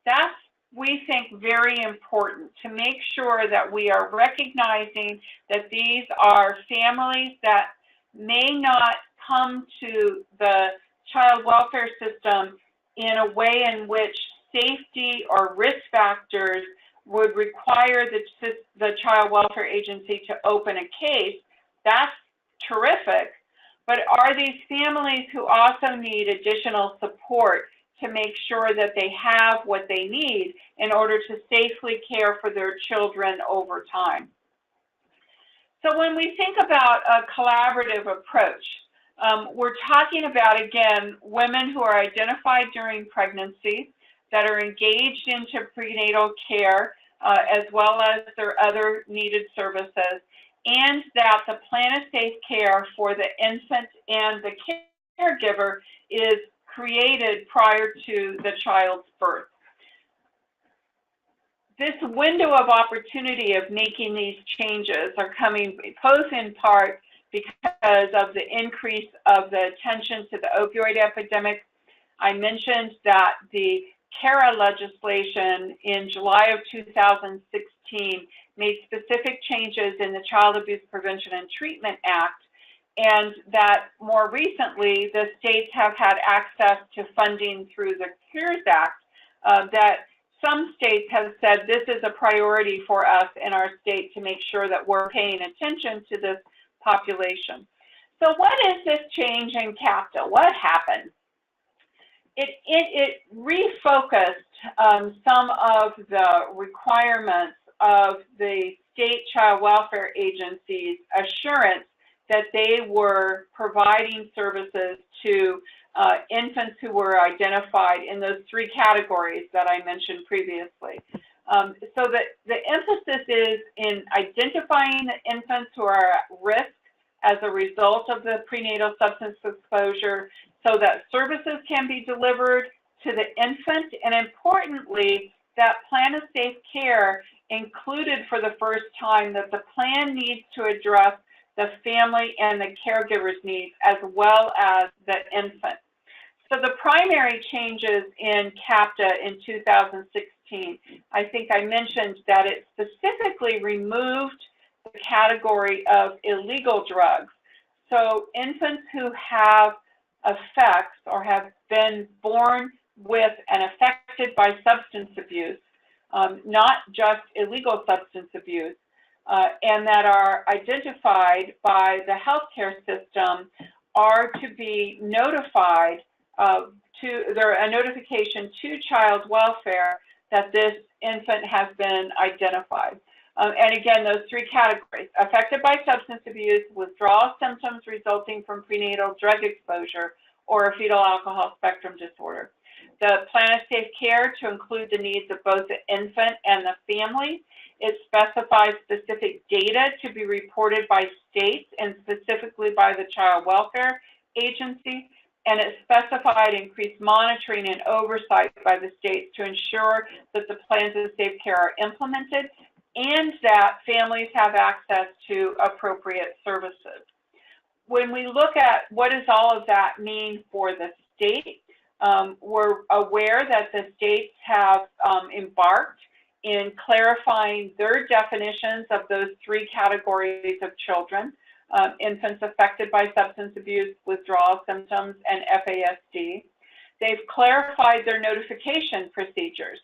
That's, we think, very important to make sure that we are recognizing that these are families that may not come to the child welfare system in a way in which safety or risk factors would require the child welfare agency to open a case. That's terrific. But are these families who also need additional support to make sure that they have what they need in order to safely care for their children over time? So when we think about a collaborative approach, we're talking about, again, women who are identified during pregnancy that are engaged into prenatal care as well as their other needed services, and that the plan of safe care for the infant and the caregiver is created prior to the child's birth. This window of opportunity of making these changes are coming both in part because of the increase of the attention to the opioid epidemic. I mentioned that the CARA legislation in July of 2016 made specific changes in the Child Abuse Prevention and Treatment Act, and that more recently the states have had access to funding through the CARES Act, that some states have said this is a priority for us in our state to make sure that we're paying attention to this population. So what is this change in CAPTA? What happened? It refocused some of the requirements of the state child welfare agencies' assurance that they were providing services to infants who were identified in those three categories that I mentioned previously. So that the emphasis is in identifying the infants who are at risk as a result of the prenatal substance exposure so that services can be delivered to the infant, and importantly, that plan of safe care included for the first time that the plan needs to address the family and the caregiver's needs as well as the infant. So the primary changes in CAPTA in 2016, I think I mentioned that it specifically removed the category of illegal drugs. So infants who have effects or have been born with and affected by substance abuse, not just illegal substance abuse, and that are identified by the healthcare system are to be notified a notification to child welfare that this infant has been identified. And again, those three categories: affected by substance abuse, withdrawal symptoms resulting from prenatal drug exposure, or a fetal alcohol spectrum disorder. The plan of safe care to include the needs of both the infant and the family. It specifies specific data to be reported by states and specifically by the child welfare agency. And it specified increased monitoring and oversight by the states to ensure that the plans of safe care are implemented and that families have access to appropriate services. When we look at what does all of that mean for the state, we're aware that the states have embarked in clarifying their definitions of those three categories of children: infants affected by substance abuse, withdrawal symptoms, and FASD. They've clarified their notification procedures.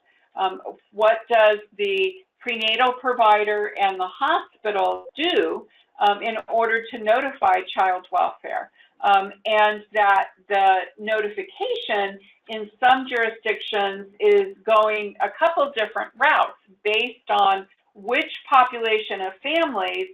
What does the prenatal provider and the hospital do in order to notify child welfare? And that the notification in some jurisdictions is going a couple different routes based on which population of families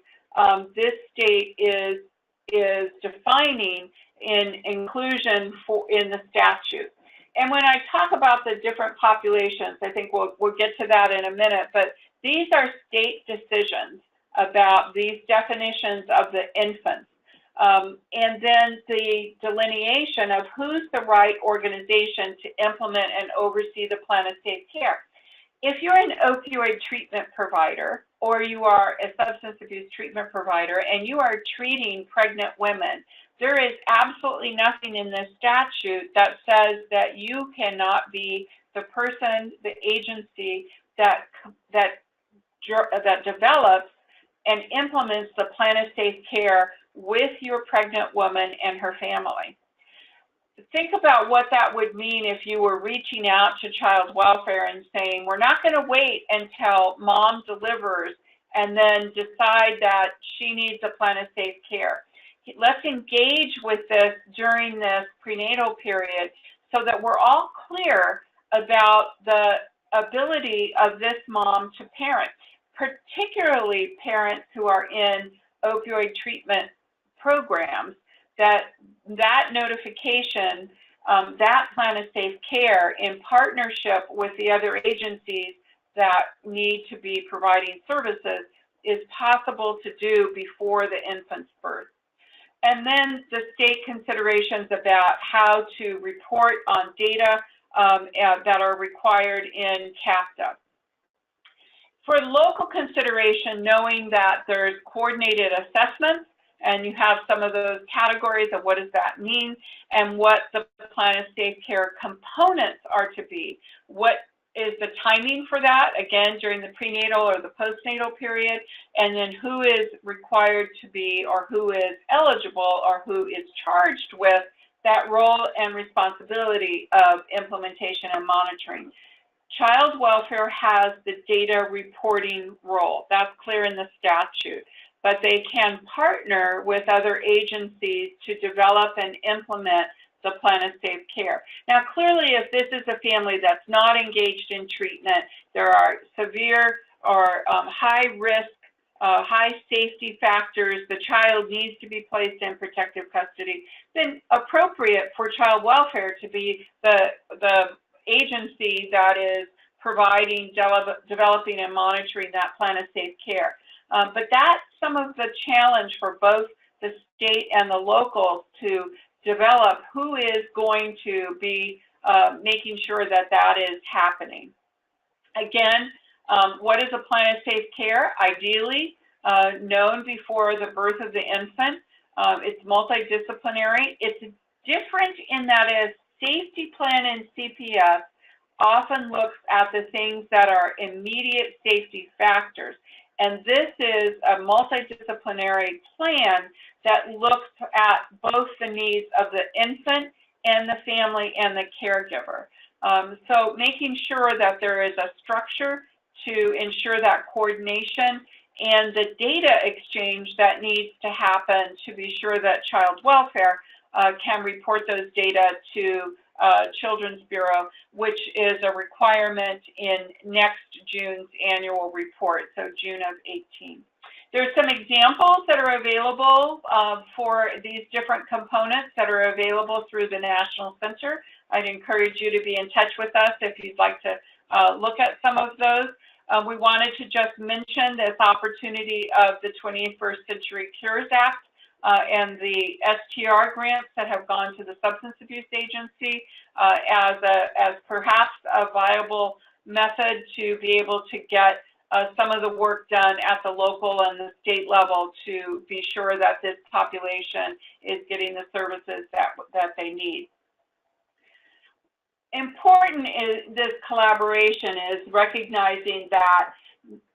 this state is defining in inclusion in the statute. And when I talk about the different populations, I think we'll get to that in a minute, but these are state decisions about these definitions of the infants. And then the delineation of who's the right organization to implement and oversee the plan of safe care. If you're an opioid treatment provider or you are a substance abuse treatment provider and you are treating pregnant women, there is absolutely nothing in this statute that says that you cannot be the person, the agency that develops and implements the plan of safe care with your pregnant woman and her family. Think about what that would mean if you were reaching out to child welfare and saying, we're not going to wait until mom delivers and then decide that she needs a plan of safe care. Let's engage with this during this prenatal period so that we're all clear about the ability of this mom to parent, particularly parents who are in opioid treatment programs, that notification, that plan of safe care in partnership with the other agencies that need to be providing services is possible to do before the infant's birth. And then the state considerations about how to report on data that are required in CAPTA. For local consideration, knowing that there's coordinated assessments, and you have some of those categories of what does that mean and what the plan of safe care components are to be. What is the timing for that, again, during the prenatal or the postnatal period, and then who is required to be or who is eligible or who is charged with that role and responsibility of implementation and monitoring. Child welfare has the data reporting role. That's clear in the statute. But they can partner with other agencies to develop and implement the plan of safe care. Now, clearly, if this is a family that's not engaged in treatment, there are severe or high risk, high safety factors, the child needs to be placed in protective custody, then appropriate for child welfare to be the agency that is providing, developing, and monitoring that plan of safe care. But that's some of the challenge for both the state and the locals to develop who is going to be making sure that that is happening. Again, what is a plan of safe care? Ideally known before the birth of the infant. It's multidisciplinary. It's different in that a safety plan in CPS often looks at the things that are immediate safety factors. And this is a multidisciplinary plan that looks at both the needs of the infant and the family and the caregiver. So making sure that there is a structure to ensure that coordination and the data exchange that needs to happen to be sure that child welfare can report those data to Children's Bureau, which is a requirement in next June's annual report, so June of 18. There's some examples that are available for these different components that are available through the National Center. I'd encourage you to be in touch with us if you'd like to look at some of those. We wanted to just mention this opportunity of the 21st Century Cures Act and the STR grants that have gone to the Substance Abuse Agency as perhaps a viable method to be able to get some of the work done at the local and the state level to be sure that this population is getting the services that they need. Important is this collaboration is recognizing that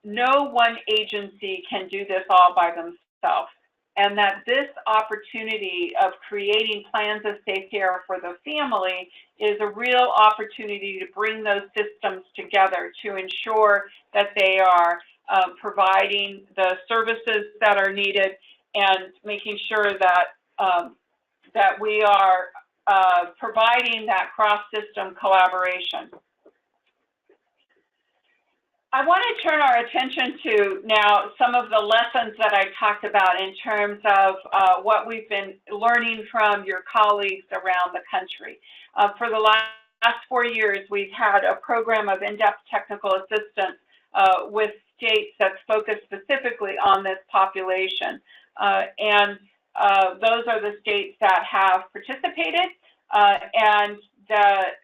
no one agency can do this all by themselves, and that this opportunity of creating plans of safe care for the family is a real opportunity to bring those systems together to ensure that they are providing the services that are needed and making sure that that we are providing that cross-system collaboration. I want to turn our attention to now some of the lessons that I talked about in terms of what we've been learning from your colleagues around the country. For the last last 4 years, we've had a program of in-depth technical assistance with states that's focused specifically on this population. Those are the states that have participated, and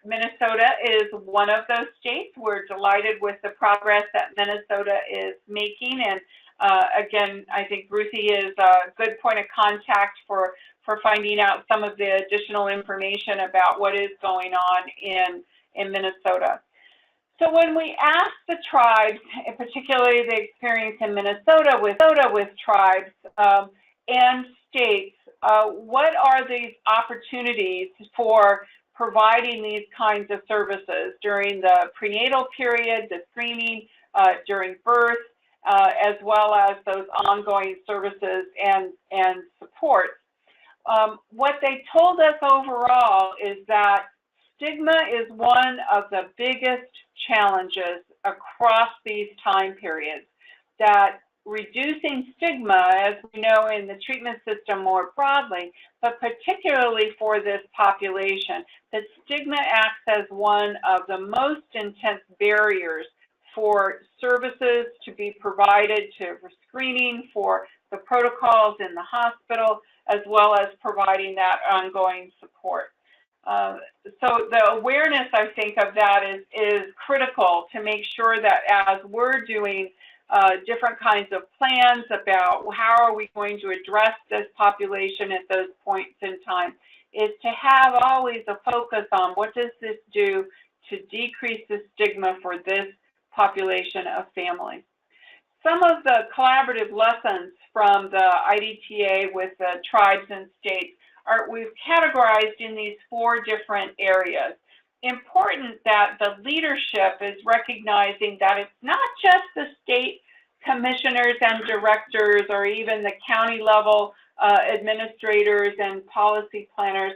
Minnesota is one of those states. We're delighted with the progress that Minnesota is making, and again, I think Ruthie is a good point of contact for finding out some of the additional information about what is going on in Minnesota. So when we ask the tribes, and particularly the experience in Minnesota with tribes and states, what are these opportunities for providing these kinds of services during the prenatal period, the screening, during birth, as well as those ongoing services and supports. What they told us overall is that stigma is one of the biggest challenges across these time periods, that reducing stigma, as we know in the treatment system more broadly, but particularly for this population, that stigma acts as one of the most intense barriers for services to be provided for screening, for the protocols in the hospital, as well as providing that ongoing support. So the awareness, I think, of that is critical to make sure that as we're doing different kinds of plans about how are we going to address this population at those points in time, is to have always a focus on what does this do to decrease the stigma for this population of families. Some of the collaborative lessons from the IDTA with the tribes and states we've categorized in these 4 different areas. Important that the leadership is recognizing that it's not just the state commissioners and directors or even the county level administrators and policy planners,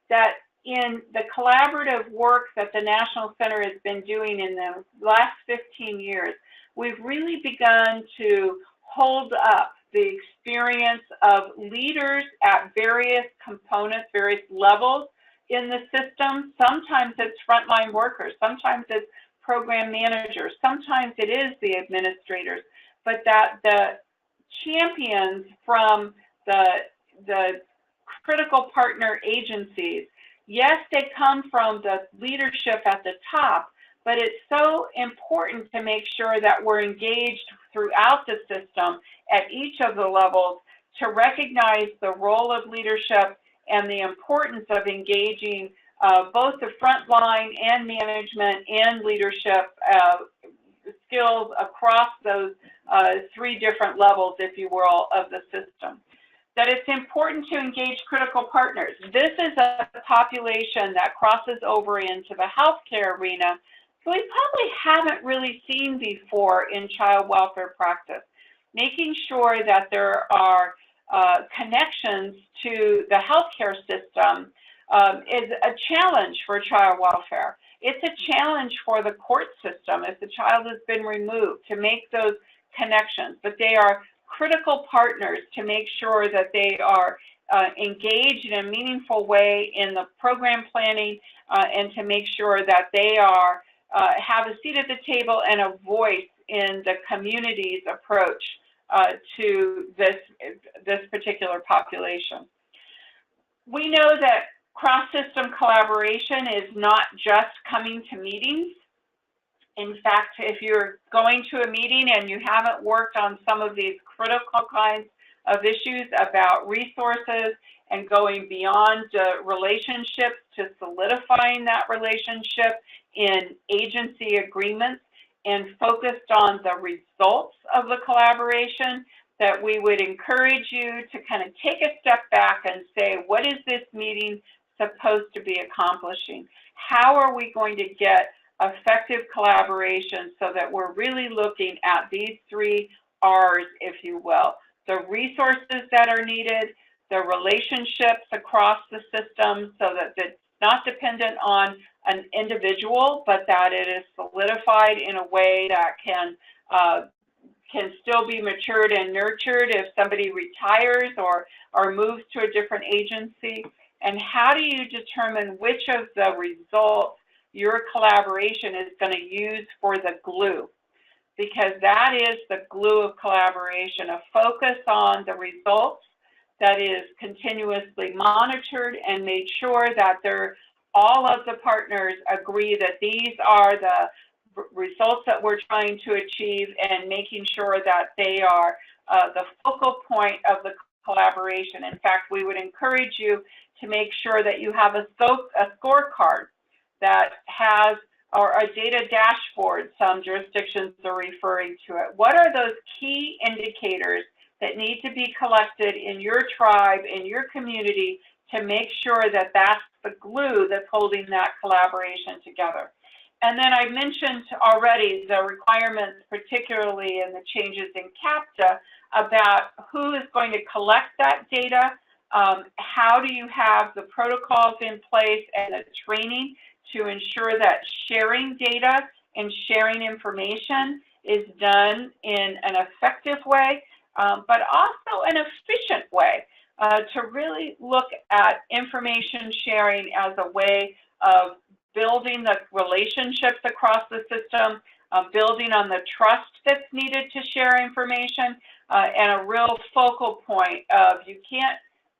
that in the collaborative work that the National Center has been doing in the last 15 years, we've really begun to hold up the experience of leaders at various components, various levels in the system. Sometimes it's frontline workers, sometimes it's program managers, sometimes it is the administrators, but that the champions from the critical partner agencies, yes, they come from the leadership at the top, but it's so important to make sure that we're engaged throughout the system at each of the levels to recognize the role of leadership and the importance of engaging both the frontline and management and leadership skills across those 3 different levels, if you will, of the system. That it's important to engage critical partners. This is a population that crosses over into the healthcare arena, so we probably haven't really seen before in child welfare practice. Making sure that there are connections to the healthcare system is a challenge for child welfare. It's a challenge for the court system if the child has been removed to make those connections, but they are critical partners to make sure that they are engaged in a meaningful way in the program planning and to make sure that they are have a seat at the table and a voice in the community's approach to this particular population. We know that cross-system collaboration is not just coming to meetings. In fact, if you're going to a meeting and you haven't worked on some of these critical kinds of issues about resources and going beyond relationships to solidifying that relationship in agency agreements and focused on the results of the collaboration, that we would encourage you to kind of take a step back and say, what is this meeting supposed to be accomplishing? How are we going to get effective collaboration so that we're really looking at these 3 R's, if you will? The resources that are needed, the relationships across the system so that it's not dependent on an individual, but that it is solidified in a way that can still be matured and nurtured if somebody retires or moves to a different agency. And how do you determine which of the results your collaboration is going to use for the glue, because that is the glue of collaboration, a focus on the results that is continuously monitored and made sure that all of the partners agree that these are the results that we're trying to achieve, and making sure that they are the focal point of the collaboration. In fact, we would encourage you to make sure that you have a scorecard that has, or a data dashboard, some jurisdictions are referring to it. What are those key indicators that need to be collected in your tribe, in your community, to make sure that that's the glue that's holding that collaboration together? And then I mentioned already the requirements, particularly in the changes in CAPTA, about who is going to collect that data, how do you have the protocols in place and the training to ensure that sharing data and sharing information is done in an effective way, but also an efficient way, to really look at information sharing as a way of building the relationships across the system, building on the trust that's needed to share information, and a real focal point of, you can't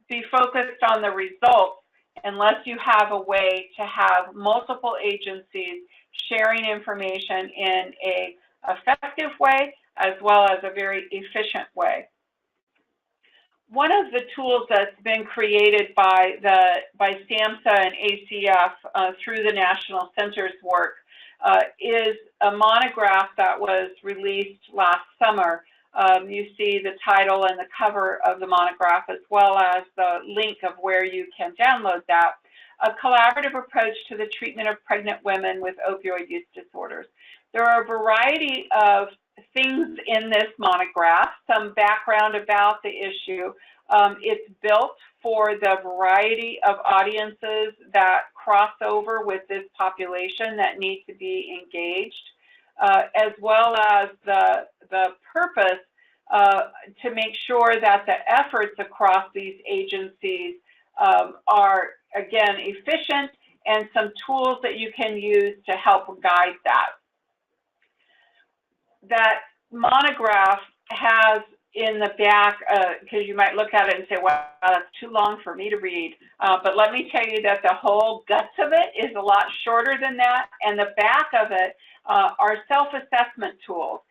be focused on the results unless you have a way to have multiple agencies sharing information in an effective way as well as a very efficient way. One of the tools that's been created by SAMHSA and ACF through the National Center's work is a monograph that was released last summer. You see the title and the cover of the monograph, as well as the link of where you can download that. A collaborative approach to the treatment of pregnant women with opioid use disorders. There are a variety of things in this monograph, some background about the issue. It's built for the variety of audiences that cross over with this population that need to be engaged, as well as the purpose to make sure that the efforts across these agencies are, again, efficient, and some tools that you can use to help guide that. That monograph has in the back, because you might look at it and say, wow, that's too long for me to read. But let me tell you that the whole guts of it is a lot shorter than that. And the back of it are self-assessment tools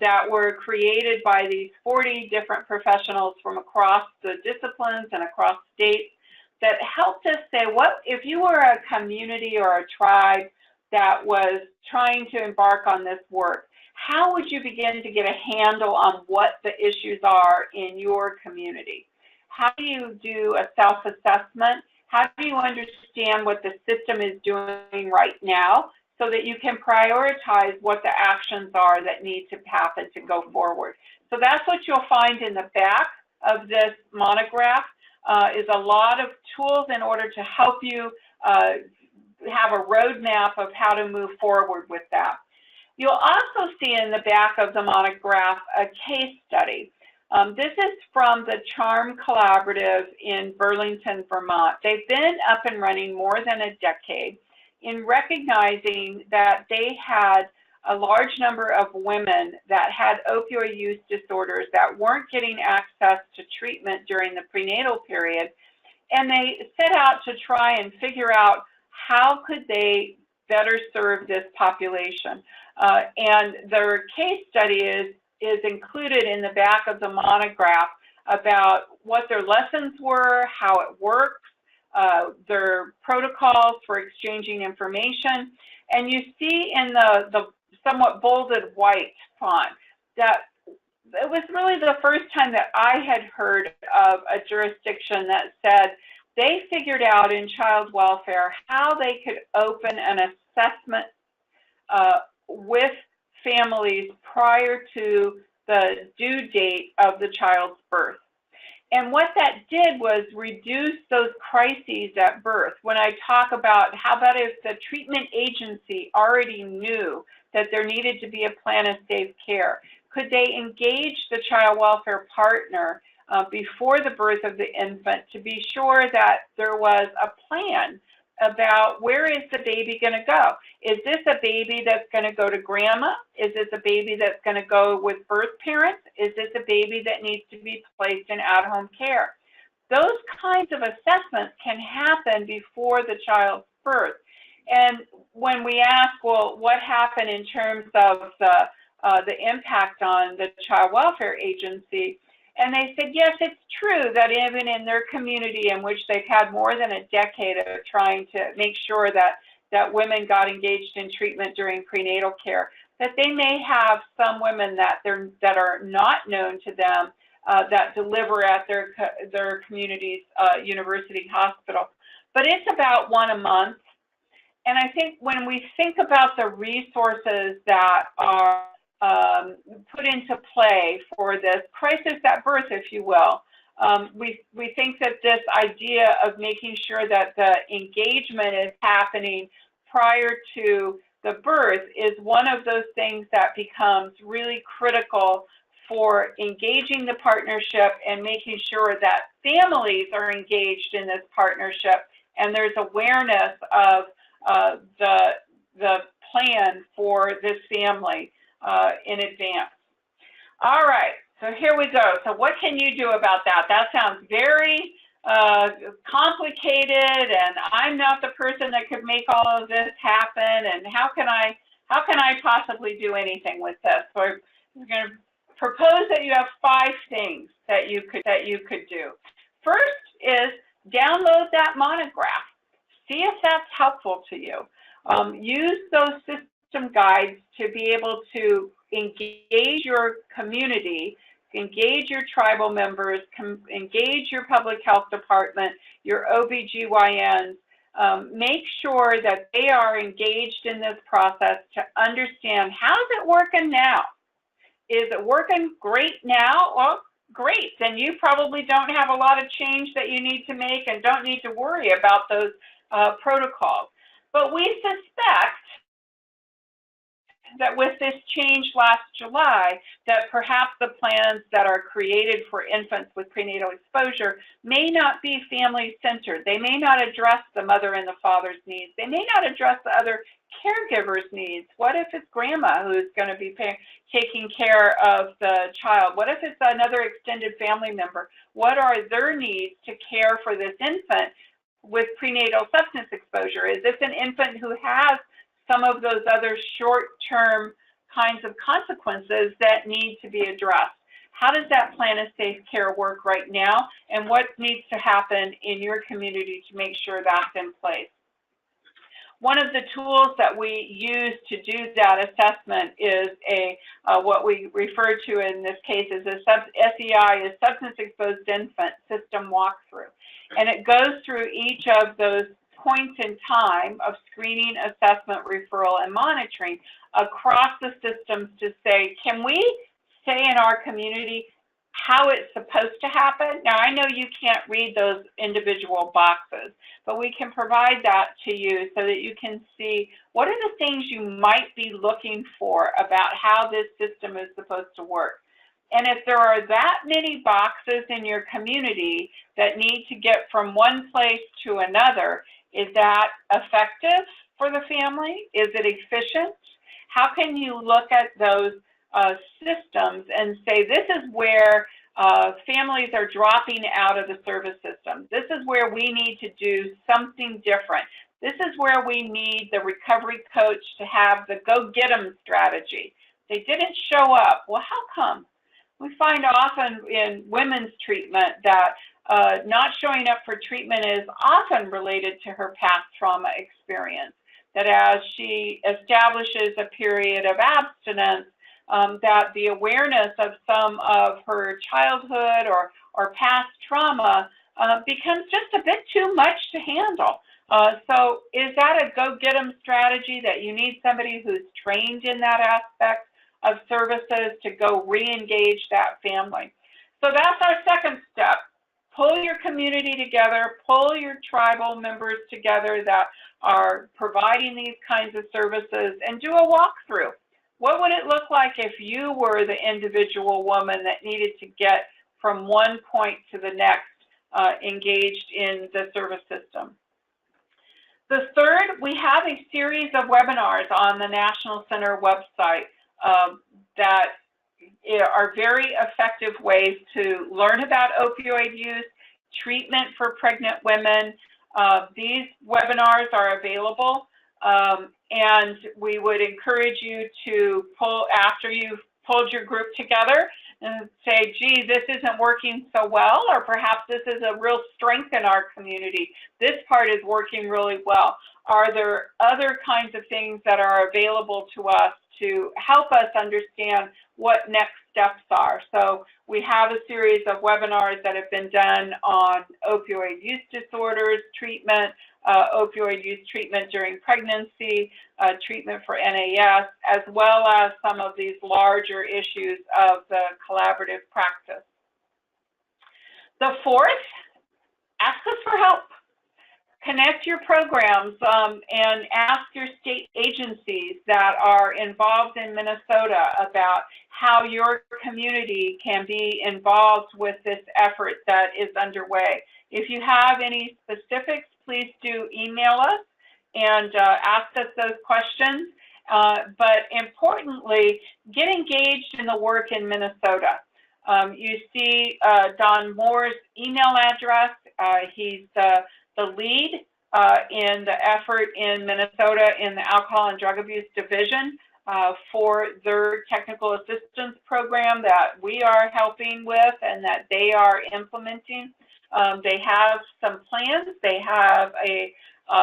that were created by these 40 different professionals from across the disciplines and across states that helped us say, what if you were a community or a tribe that was trying to embark on this work? How would you begin to get a handle on what the issues are in your community? How do you do a self-assessment? How do you understand what the system is doing right now so that you can prioritize what the actions are that need to happen to go forward? So that's what you'll find in the back of this monograph, is a lot of tools in order to help you have a roadmap of how to move forward with that. You'll also see in the back of the monograph a case study. This is from the CHARM Collaborative in Burlington, Vermont. They've been up and running more than a decade in recognizing that they had a large number of women that had opioid use disorders that weren't getting access to treatment during the prenatal period. And they set out to try and figure out how could they better serve this population. And their case study is included in the back of the monograph about what their lessons were, how it works, their protocols for exchanging information. And you see in the somewhat bolded white font that it was really the first time that I had heard of a jurisdiction that said they figured out in child welfare how they could open an assessment with families prior to the due date of the child's birth. And what that did was reduce those crises at birth. When I talk about how about if the treatment agency already knew that there needed to be a plan of safe care, could they engage the child welfare partner before the birth of the infant to be sure that there was a plan about where is the baby going to go. Is this a baby that's going to go to grandma? Is this a baby that's going to go with birth parents? Is this a baby that needs to be placed in at-home care? Those kinds of assessments can happen before the child's birth. And when we ask, well, what happened in terms of the impact on the Child Welfare Agency, and they said, yes, it's true that even in their community in which they've had more than a decade of trying to make sure that women got engaged in treatment during prenatal care, that they may have some women that are not known to them that deliver at their community's university hospital. But it's about one a month. And I think when we think about the resources that are put into play for this crisis at birth, if you will, we think that this idea of making sure that the engagement is happening prior to the birth is one of those things that becomes really critical for engaging the partnership and making sure that families are engaged in this partnership and there's awareness of the plan for this family in advance. All right, so here we go. So what can you do about that? That sounds very complicated, and I'm not the person that could make all of this happen, and how can I possibly do anything with this? So we're going to propose that you have 5 things that you could do. First is download that monograph. See if that's helpful to you. Use those system guides to be able to engage your community, engage your tribal members, engage your public health department, your OBGYNs. Make sure that they are engaged in this process to understand, how's it working now? Is it working great now? Well, great. Then you probably don't have a lot of change that you need to make and don't need to worry about those protocols. But we suspect that with this change last July, that perhaps the plans that are created for infants with prenatal exposure may not be family-centered. They may not address the mother and the father's needs. They may not address the other caregivers' needs. What if it's grandma who's going to be taking care of the child? What if it's another extended family member? What are their needs to care for this infant with prenatal substance exposure? Is this an infant who has some of those other short-term kinds of consequences that need to be addressed? How does that plan of safe care work right now, and what needs to happen in your community to make sure that's in place? One of the tools that we use to do that assessment is what we refer to in this case as a SEI, is Substance Exposed Infant System Walkthrough. And it goes through each of those points in time of screening, assessment, referral, and monitoring across the systems to say, can we say in our community how it's supposed to happen? Now, I know you can't read those individual boxes, but we can provide that to you so that you can see what are the things you might be looking for about how this system is supposed to work. And if there are that many boxes in your community that need to get from one place to another, is that effective for the family? Is it efficient? How can you look at those systems and say, this is where families are dropping out of the service system. This is where we need to do something different. This is where we need the recovery coach to have the go-get-em strategy. They didn't show up. Well, how come? We find often in women's treatment that not showing up for treatment is often related to her past trauma experience, that as she establishes a period of abstinence, that the awareness of some of her childhood or past trauma becomes just a bit too much to handle. So is that a go-get-em strategy that you need somebody who's trained in that aspect of services to go re-engage that family? So that's our second step. Pull your community together, pull your tribal members together that are providing these kinds of services, and do a walkthrough. What would it look like if you were the individual woman that needed to get from one point to the next engaged in the service system? The third, we have a series of webinars on the National Center website that are very effective ways to learn about opioid use, treatment for pregnant women. These webinars are available, and we would encourage you to pull, after you've pulled your group together, and say, gee, this isn't working so well, or perhaps this is a real strength in our community. This part is working really well. Are there other kinds of things that are available to us to help us understand what next steps are? So we have a series of webinars that have been done on opioid use disorders, treatment, opioid use treatment during pregnancy, treatment for NAS, as well as some of these larger issues of the collaborative practice. The fourth, ask us for help. Connect your programs and ask your state agencies that are involved in Minnesota about how your community can be involved with this effort that is underway. If you have any specifics, please do email us and ask us those questions. But importantly, get engaged in the work in Minnesota. You see Don Moore's email address. He's the lead in the effort in Minnesota in the Alcohol and Drug Abuse Division for their technical assistance program that we are helping with and that they are implementing. They have some plans. They have a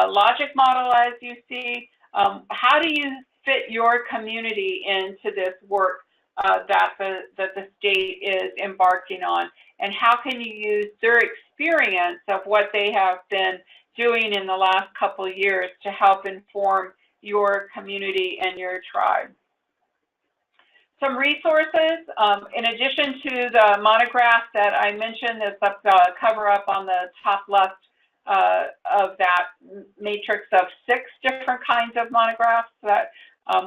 logic model, as you see. How do you fit your community into this work that the state is embarking on? And how can you use their experience of what they have been doing in the last couple of years to help inform your community and your tribe? Some resources, in addition to the monograph that I mentioned, that's up cover up on the top left of that matrix of 6 different kinds of monographs that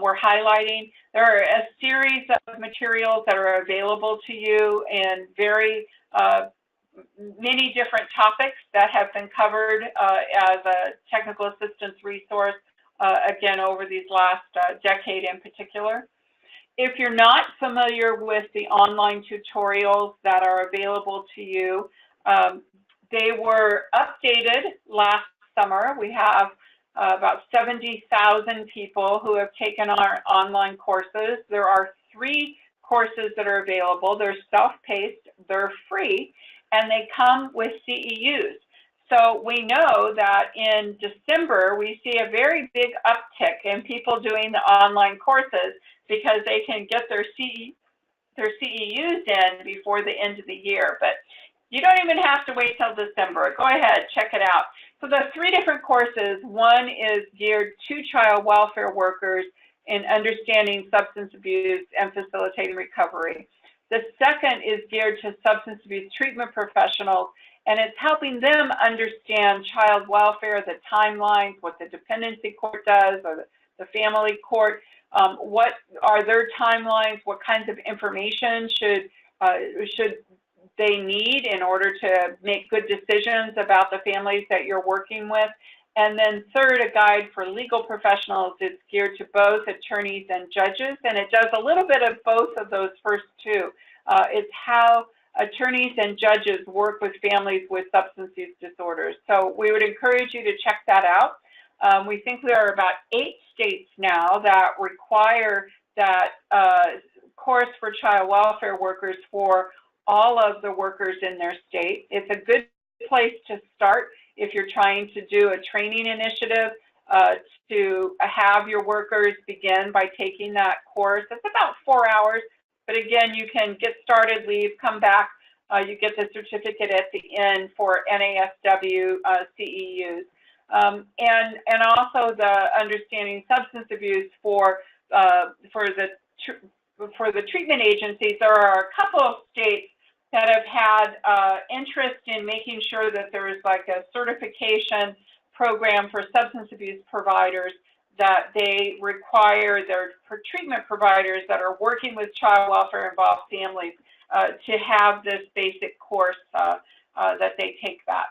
we're highlighting. There are a series of materials that are available to you in very many different topics that have been covered as a technical assistance resource, again, over these last decade in particular. If you're not familiar with the online tutorials that are available to you, they were updated last summer. We have about 70,000 people who have taken our online courses. There are 3 courses that are available. They're self-paced, they're free, and they come with CEUs. So we know that in December, we see a very big uptick in people doing the online courses because they can get their CEUs in before the end of the year. But you don't even have to wait till December. Go ahead, check it out. So the 3 different courses, one is geared to child welfare workers in understanding substance abuse and facilitating recovery. The second is geared to substance abuse treatment professionals, and it's helping them understand child welfare, the timelines, what the dependency court does, or the family court. What are their timelines? What kinds of information should they need in order to make good decisions about the families that you're working with? And then third, a guide for legal professionals is geared to both attorneys and judges, and it does a little bit of both of those first 2. It's how attorneys and judges work with families with substance use disorders. So we would encourage you to check that out. We think there are about 8 states now that require that course for child welfare workers for all of the workers in their state. It's a good place to start if you're trying to do a training initiative to have your workers begin by taking that course. It's about 4 hours, but again, you can get started, leave, come back. You get the certificate at the end for NASW CEUs. And also the understanding substance abuse for the treatment agencies. There are a couple of states that have had interest in making sure that there is like a certification program for substance abuse providers that they require their treatment providers that are working with child welfare involved families to have this basic course that they take that.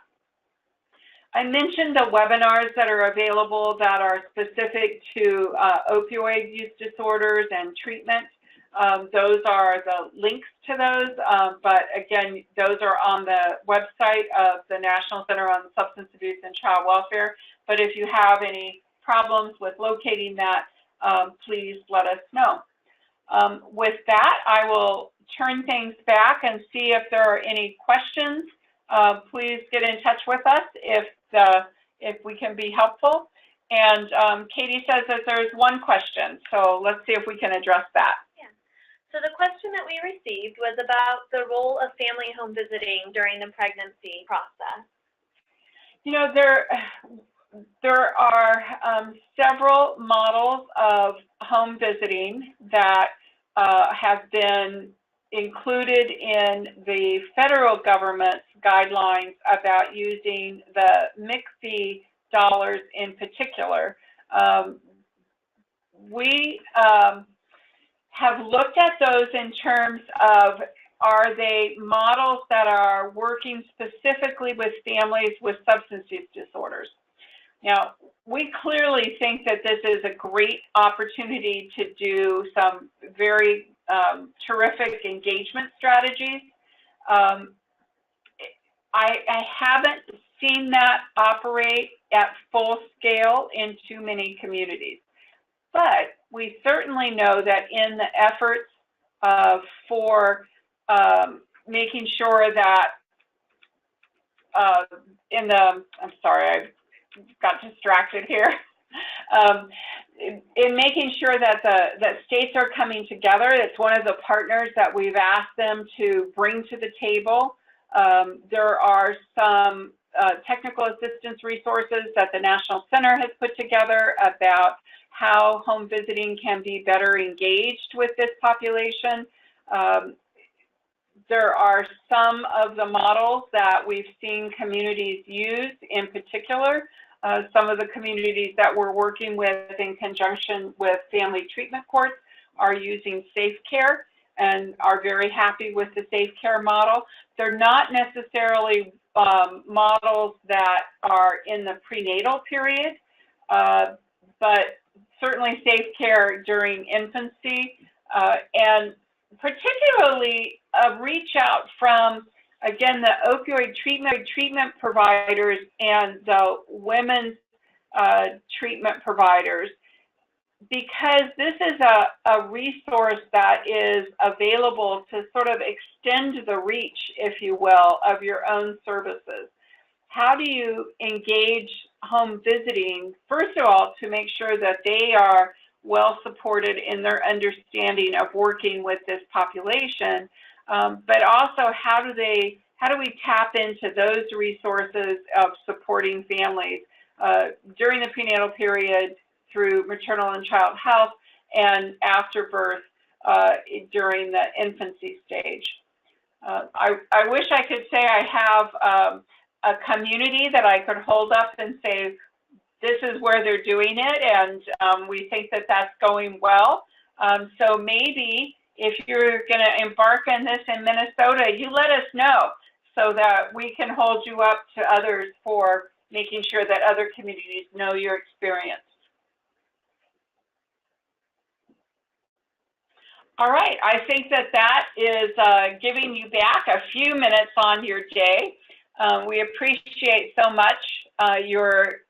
I mentioned the webinars that are available that are specific to opioid use disorders and treatment. Those are the links to those, but again, those are on the website of the National Center on Substance Abuse and Child Welfare. But if you have any problems with locating that, please let us know. With that, I will turn things back and see if there are any questions. Please get in touch with us if we can be helpful. And Katie says that there's one question, so let's see if we can address that. Yeah. So the question that we received was about the role of family home visiting during the pregnancy process. You know, there are several models of home visiting that have been included in the federal government's guidelines about using the MIC-fee dollars in particular. We have looked at those in terms of, are they models that are working specifically with families with substance use disorders? Now, we clearly think that this is a great opportunity to do some very terrific engagement strategies. I haven't seen that operate at full scale in too many communities, but we certainly know that in the efforts for making sure that I'm sorry, I got distracted here. In making sure that that states are coming together, it's one of the partners that we've asked them to bring to the table. There are some technical assistance resources that the National Center has put together about how home visiting can be better engaged with this population. There are some of the models that we've seen communities use in particular. Some of the communities that we're working with in conjunction with family treatment courts are using Safe Care and are very happy with the Safe Care model. They're not necessarily models that are in the prenatal period, but certainly Safe Care during infancy, and particularly a reach out from, again, the opioid treatment providers and the women's treatment providers, because this is a resource that is available to sort of extend the reach, if you will, of your own services. How do you engage home visiting, first of all, to make sure that they are well supported in their understanding of working with this population, but also how do we tap into those resources of supporting families during the prenatal period through maternal and child health and after birth during the infancy stage. I wish I could say I have a community that I could hold up and say, this is where they're doing it, and we think that that's going well. So maybe if you're going to embark on this in Minnesota, you let us know so that we can hold you up to others for making sure that other communities know your experience. All right, I think that that is giving you back a few minutes on your day. We appreciate so much your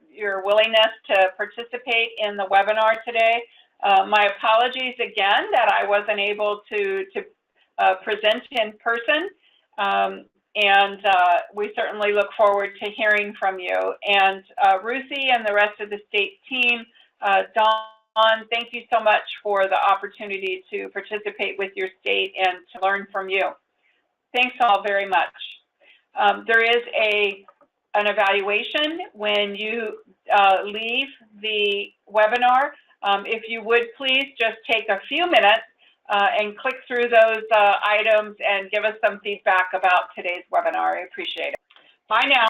willingness to participate in the webinar today. My apologies again that I wasn't able to present in person, and we certainly look forward to hearing from you. And Ruthie and the rest of the state team, Dawn, thank you so much for the opportunity to participate with your state and to learn from you. Thanks all very much. There is an evaluation when you leave the webinar. If you would please just take a few minutes and click through those items and give us some feedback about today's webinar. I appreciate it. Bye now.